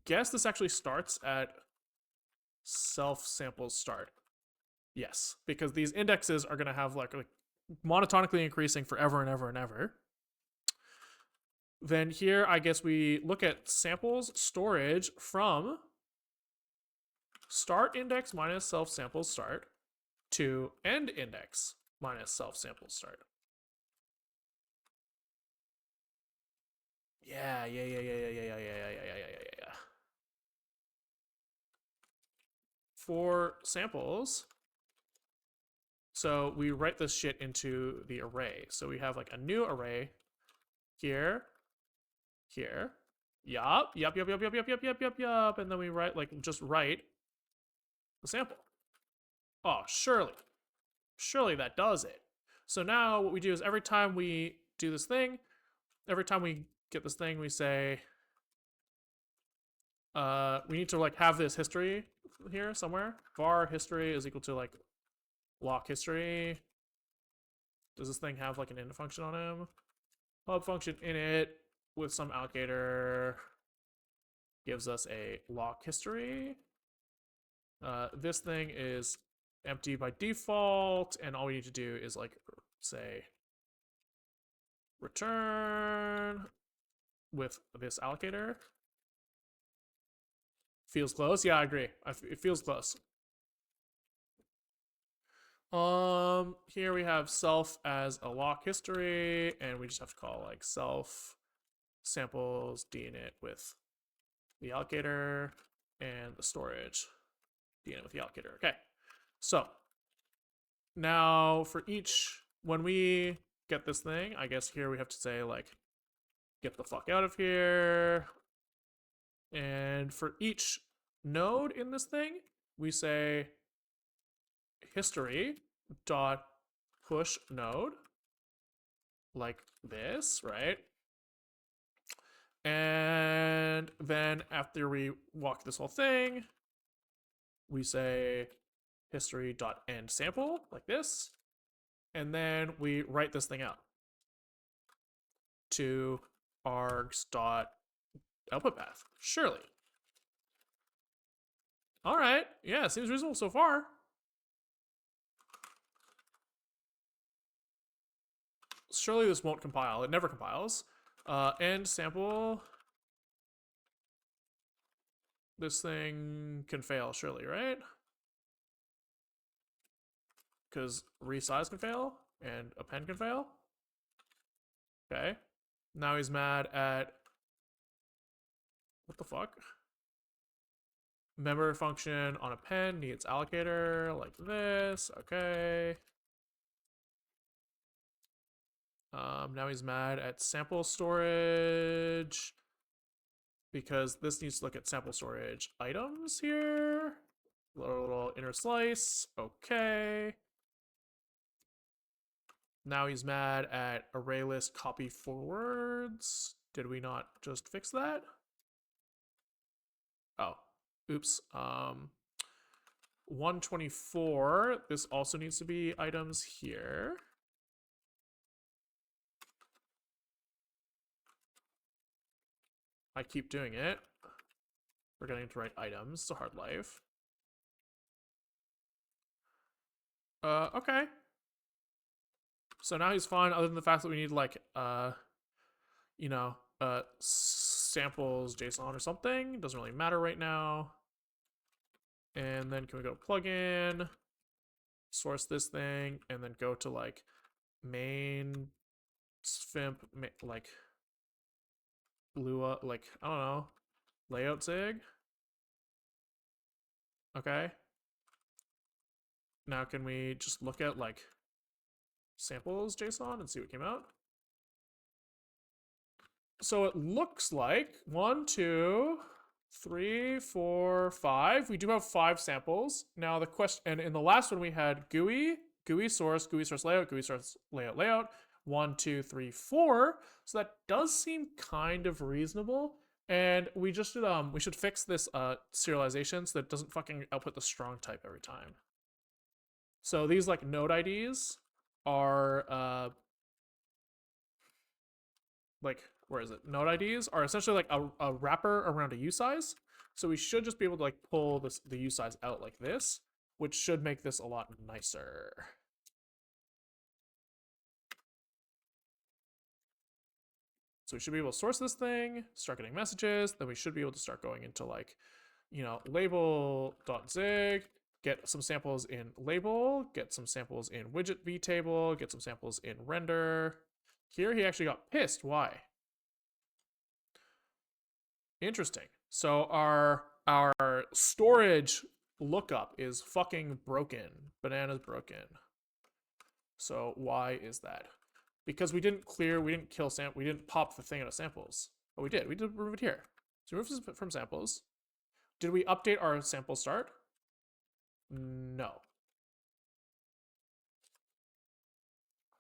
guess this actually starts at self samples start. Yes, because these indexes are going to have like monotonically increasing forever and ever and ever. Then here, I guess we look at samples storage from start index minus self samples start to end index minus self samples start. Yeah. For samples, so we write this shit into the array. So we have like a new array here, here, yup, and then we write like just write the sample. Oh, surely that does it. So now what we do is every time we do this thing, every time we get this thing, we say, we need to like have this history here somewhere. Var history is equal to like lock history. Does this thing have like an init function on him? Hub function init with some allocator gives us a lock history. This thing is empty by default, and all we need to do is like say return with this allocator. Feels close. Yeah, I agree. It feels close. Here we have self as a lock history, and we just have to call like self samples dinit with the allocator and the storage dinit with the allocator. Okay, so now for each, when we get this thing, I guess here we have to say like get the fuck out of here. And for each node in this thing, we say history dot push node like this, right? And then after we walk this whole thing, we say history dot end sample like this, and then we write this thing out to args dot output path. Surely. All right. Yeah, seems reasonable so far. Surely this won't compile. It never compiles. End sample. This thing can fail, surely, right? Because resize can fail and append can fail. Okay. Now he's mad at what the fuck? Member function on append needs allocator like this. Okay. Now he's mad at sample storage because this needs to look at sample storage items here. Little inner slice. Okay. Now he's mad at array list copy forwards. Did we not just fix that? Oh. oops, 124. This also needs to be items here. I keep doing it. Forgetting to write items. It's a hard life. Okay. So now he's fine, other than the fact that we need, like, you know, samples JSON or something. Doesn't really matter right now. And then can we go to plugin, source this thing, and then go to, like, main svimp, like, Lua, like, I don't know, layout zig. Okay. Now can we just look at, like, samples JSON and see what came out? So it looks like 1, 2, 3, 4, 5. We do have 5 samples. Now the question, and in the last one we had GUI source layout, GUI source layout. 1, 2, 3, 4. So that does seem kind of reasonable. And we just should we should fix this serialization so that it doesn't fucking output the strong type every time. So these, like, node IDs are like, where is it? Node IDs are essentially like a wrapper around a usize. So we should just be able to, like, pull the usize out like this, which should make this a lot nicer. So we should be able to source this thing, start getting messages, then we should be able to start going into, like, you know, label.zig, get some samples in label, get some samples in widget vtable, get some samples in render. Here he actually got pissed. Why? Interesting. So our storage lookup is fucking broken. Banana's broken. So why is that? Because we didn't kill we didn't pop the thing out of samples. But we did remove it here. So remove this from samples. Did we update our sample start? No.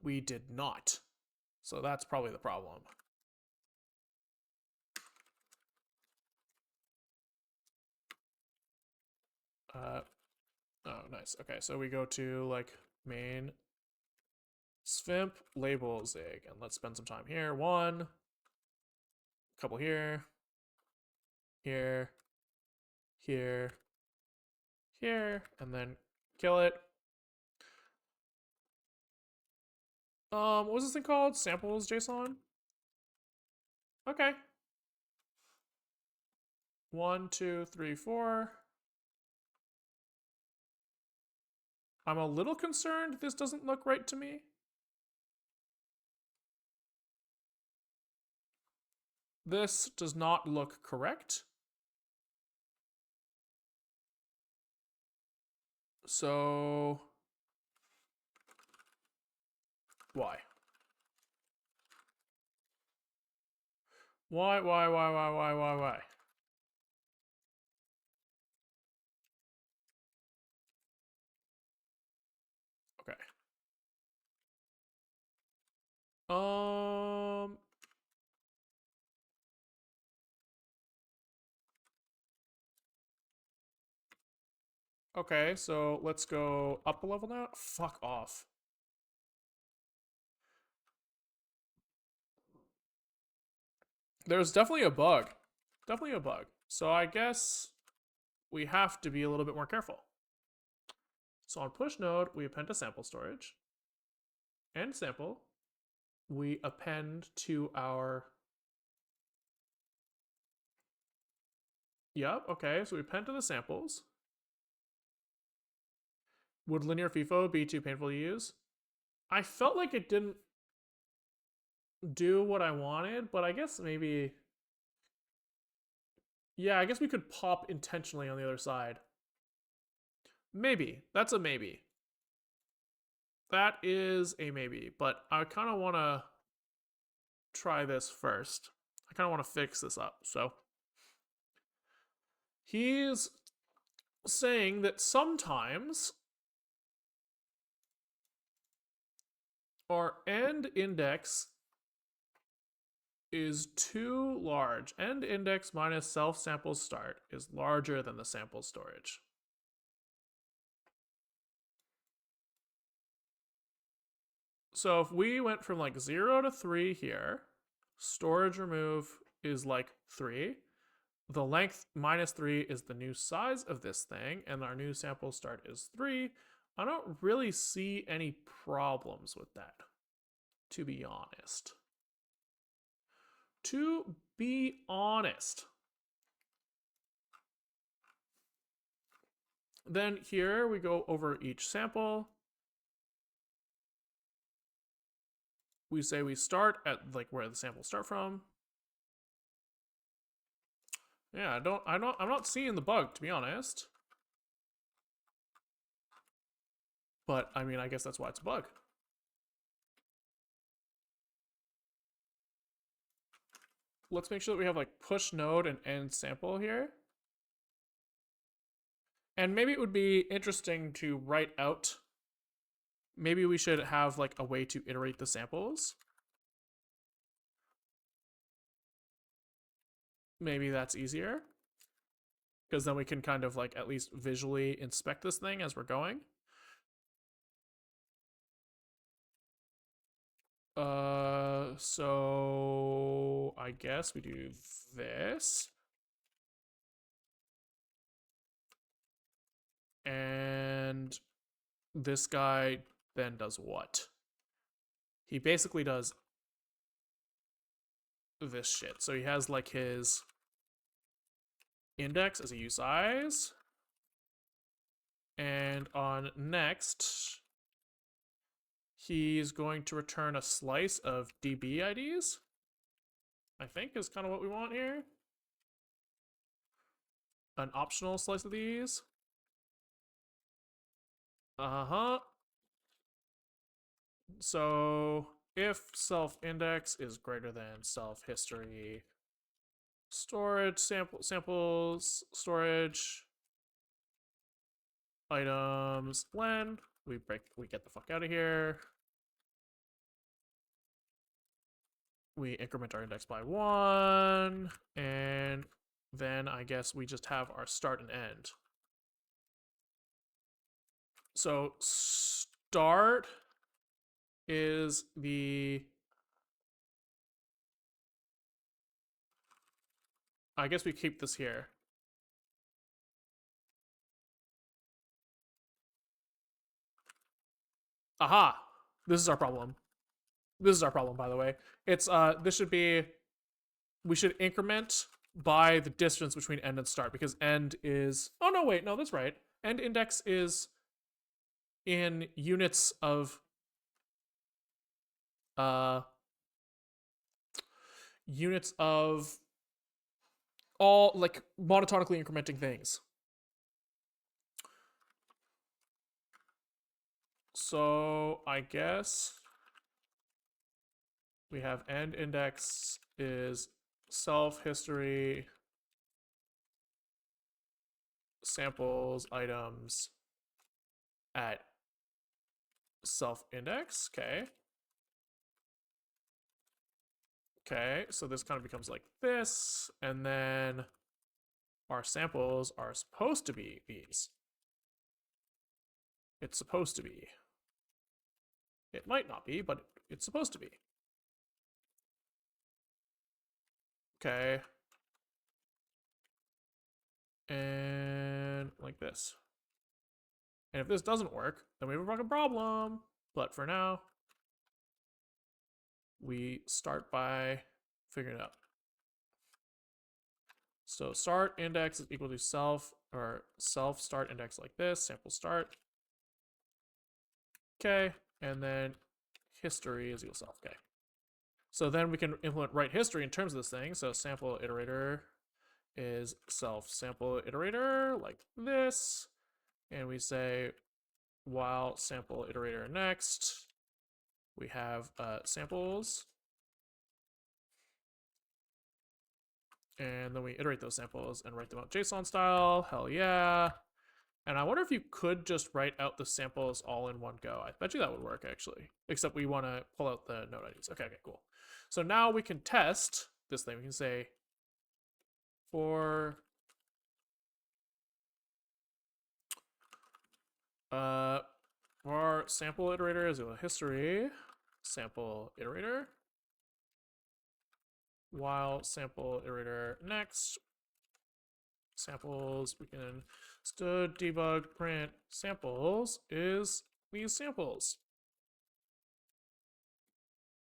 We did not. So that's probably the problem. Oh, nice. Okay, so we go to, like, main svimp label zig, and let's spend some time here. 1, couple here, here, here, and then kill it. What was this thing called? Samples JSON? Okay. 1, 2, 3, 4. I'm a little concerned this doesn't look right to me. This does not look correct. So why? Why? Okay. Okay, so let's go up a level now. Fuck off. There's definitely a bug. Definitely a bug. So I guess we have to be a little bit more careful. So on push node, we append to sample storage. And sample, we append to our... Yep, okay, so we append to the samples. Would linear FIFO be too painful to use? I felt like it didn't do what I wanted, but I guess maybe... Yeah, I guess we could pop intentionally on the other side. Maybe. That's a maybe. That is a maybe, but I kind of want to try this first. I kind of want to fix this up. So he's saying that sometimes our end index is too large. End index minus self sample start is larger than the sample storage. So if we went from like 0 to 3 here, storage remove is like 3. The length minus 3 is the new size of this thing, and our new sample start is 3. I don't really see any problems with that, to be honest. To be honest. Then here we go over each sample. We say we start at like where the samples start from. Yeah, I'm not seeing the bug, to be honest. But I mean, I guess that's why it's a bug. Let's make sure that we have like push node and end sample here. And maybe it would be interesting to write out, maybe we should have like a way to iterate the samples. Maybe that's easier, because then we can kind of like at least visually inspect this thing as we're going. So I guess we do this. And this guy then does what? He basically does this shit. So he has like his index as a usize. And on next, he's going to return a slice of DB IDs, I think is kind of what we want here. An optional slice of these. So if self index is greater than self history storage samples storage items len, we get the fuck out of here. We increment our index by 1, and then I guess we just have our start and end. So start is the, I guess we keep this here. Aha! This is our problem. This is our problem, by the way. It's this should be, we should increment by the distance between end and start, because end is, oh no, wait, no, that's right. End index is in units of all like monotonically incrementing things. So I guess we have end index is self history samples items at self index. Okay, so this kind of becomes like this, and then our samples are supposed to be these. It's supposed to be. It might not be, but it's supposed to be. Okay. And like this. And if this doesn't work, then we have a fucking problem. But for now, we start by figuring it out. So start index is equal to self, or self start index like this, sample start. Okay, and then history is equal to self. Okay. So then we can implement write history in terms of this thing. So sample iterator is self sample iterator like this. And we say while sample iterator next, we have samples. And then we iterate those samples and write them out JSON style. Hell yeah. And I wonder if you could just write out the samples all in one go. I bet you that would work, actually. Except we want to pull out the node IDs. Okay, cool. So now we can test this thing. We can say for our sample iterator is a history sample iterator, while sample iterator next samples, we can std debug print samples is these samples.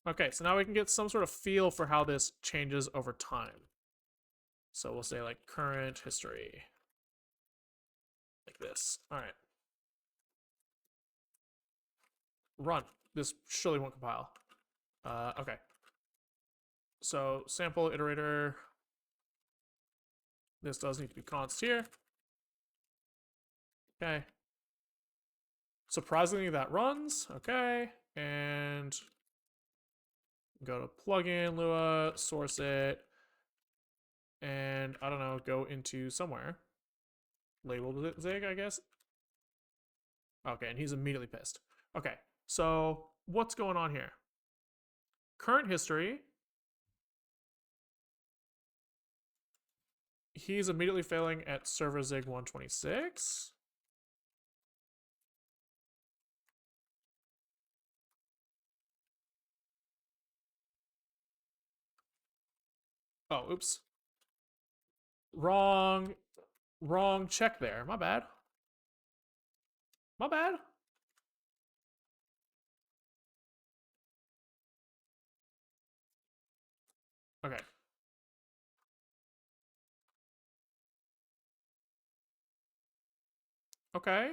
Okay, so now we can get some sort of feel for how this changes over time. So we'll say like current history, like this. All right. Run. This surely won't compile. Okay. So sample iterator. This does need to be const here. Okay. Surprisingly, that runs. Okay. And go to plugin, Lua, source it. And I don't know, go into somewhere. Label Zig, I guess. Okay, and he's immediately pissed. Okay, so what's going on here? Current history. He's immediately failing at server Zig 126. Oh, oops. Wrong check there. My bad. My bad. Okay. Okay.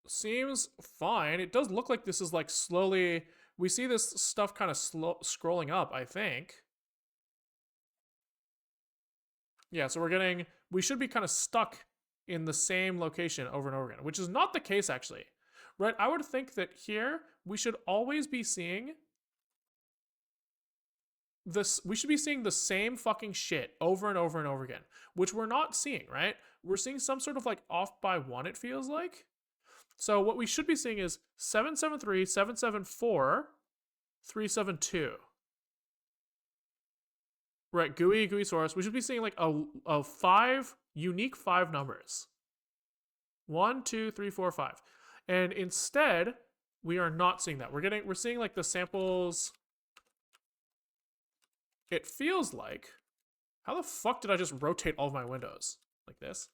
Seems fine. It does look like this is like slowly. We see this stuff kind of scrolling up, I think. Yeah, so we should be kind of stuck in the same location over and over again, which is not the case actually. Right? I would think that here we should always be seeing this. We should be seeing the same fucking shit over and over and over again, which we're not seeing, right? We're seeing some sort of like off by one, it feels like. So what we should be seeing is 773, 774, 372. Right, GUI source. We should be seeing like a unique five numbers. 1, 2, 3, 4, 5. And instead, we are not seeing that. We're seeing like the samples. It feels like, how the fuck did I just rotate all of my windows like this?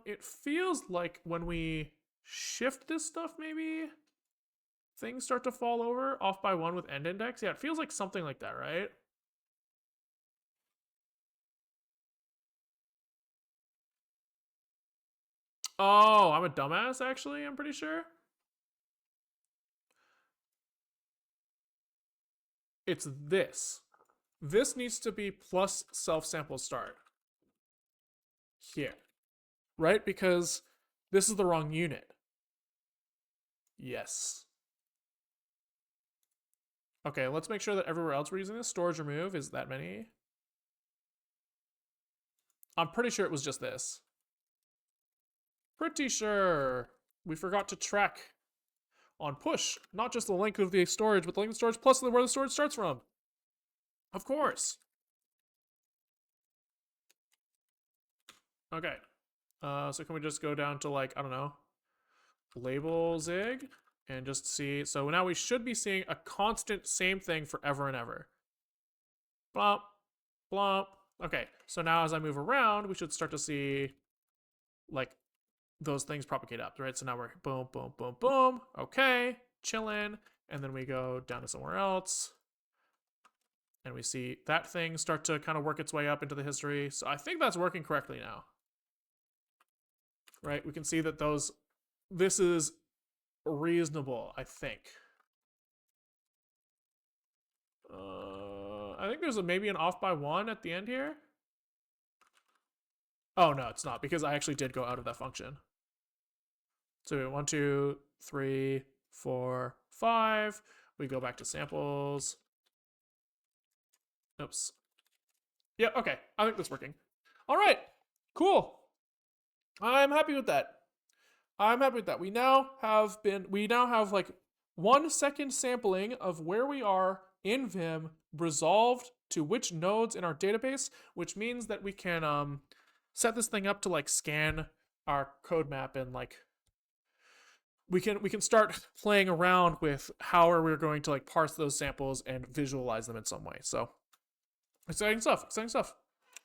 It feels like when we shift this stuff, maybe things start to fall over off by one with end index. Yeah, it feels like something like that, right? Oh, I'm a dumbass, actually, I'm pretty sure. It's this. This needs to be plus self-sample start. Here. Right? Because this is the wrong unit. Yes. Okay, let's make sure that everywhere else we're using this. Storage remove is that many. I'm pretty sure it was just this. Pretty sure we forgot to track on push, not just the length of the storage, but the length of storage plus where the storage starts from. Of course. Okay. So can we just go down to like, I don't know, label Zig and just see. So now we should be seeing a constant same thing forever and ever. Blomp, blomp. Okay, so now as I move around, we should start to see like those things propagate up, right? So now we're boom, boom, boom, boom. Okay, chillin'. And then we go down to somewhere else. And we see that thing start to kind of work its way up into the history. So I think that's working correctly now. Right? We can see that this is reasonable, I think. I think there's maybe an off by one at the end here. Oh, no, it's not, because I actually did go out of that function. So 1, 2, 3, 4, 5. We go back to samples. Oops. Yeah, okay. I think that's working. All right. Cool. I'm happy with that. I'm happy with that. We now have like 1 second sampling of where we are in Vim resolved to which nodes in our database, which means that we can set this thing up to like scan our code map and like we can start playing around with how are we going to like parse those samples and visualize them in some way. So exciting stuff. Exciting stuff.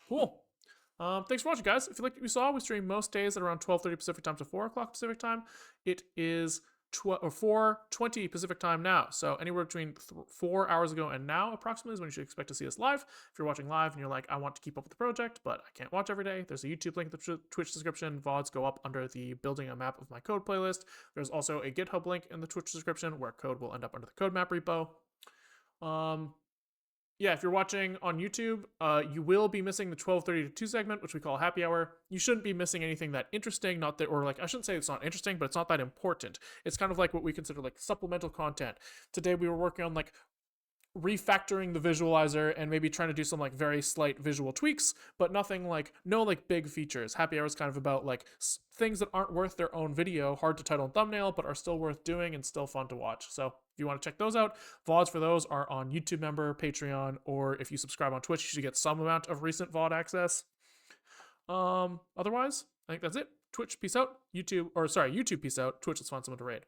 Cool. Thanks for watching, guys. If you liked what you saw, we stream most days at around 12:30 Pacific time to 4 o'clock Pacific time. It is 4:20 Pacific time now, so anywhere between 4 hours ago and now, approximately, is when you should expect to see us live. If you're watching live and you're like, I want to keep up with the project, but I can't watch every day, there's a YouTube link in the Twitch description. VODs go up under the Building a Map of My Code playlist. There's also a GitHub link in the Twitch description where code will end up under the code map repo. Yeah, if you're watching on YouTube, you will be missing the 12:30 to 2 segment, which we call happy hour. You shouldn't be missing anything that interesting, not that, or like, I shouldn't say it's not interesting, but it's not that important. It's kind of like what we consider like supplemental content. Today we were working on like refactoring the visualizer and maybe trying to do some like very slight visual tweaks, but nothing like, no like big features. Happy hour is kind of about like things that aren't worth their own video, hard to title and thumbnail, but are still worth doing and still fun to watch. So if you want to check those out, VODs for those are on YouTube Member, Patreon, or if you subscribe on Twitch, you should get some amount of recent VOD access. Otherwise, I think that's it. Twitch, peace out. YouTube, peace out. Twitch, let's find someone to raid.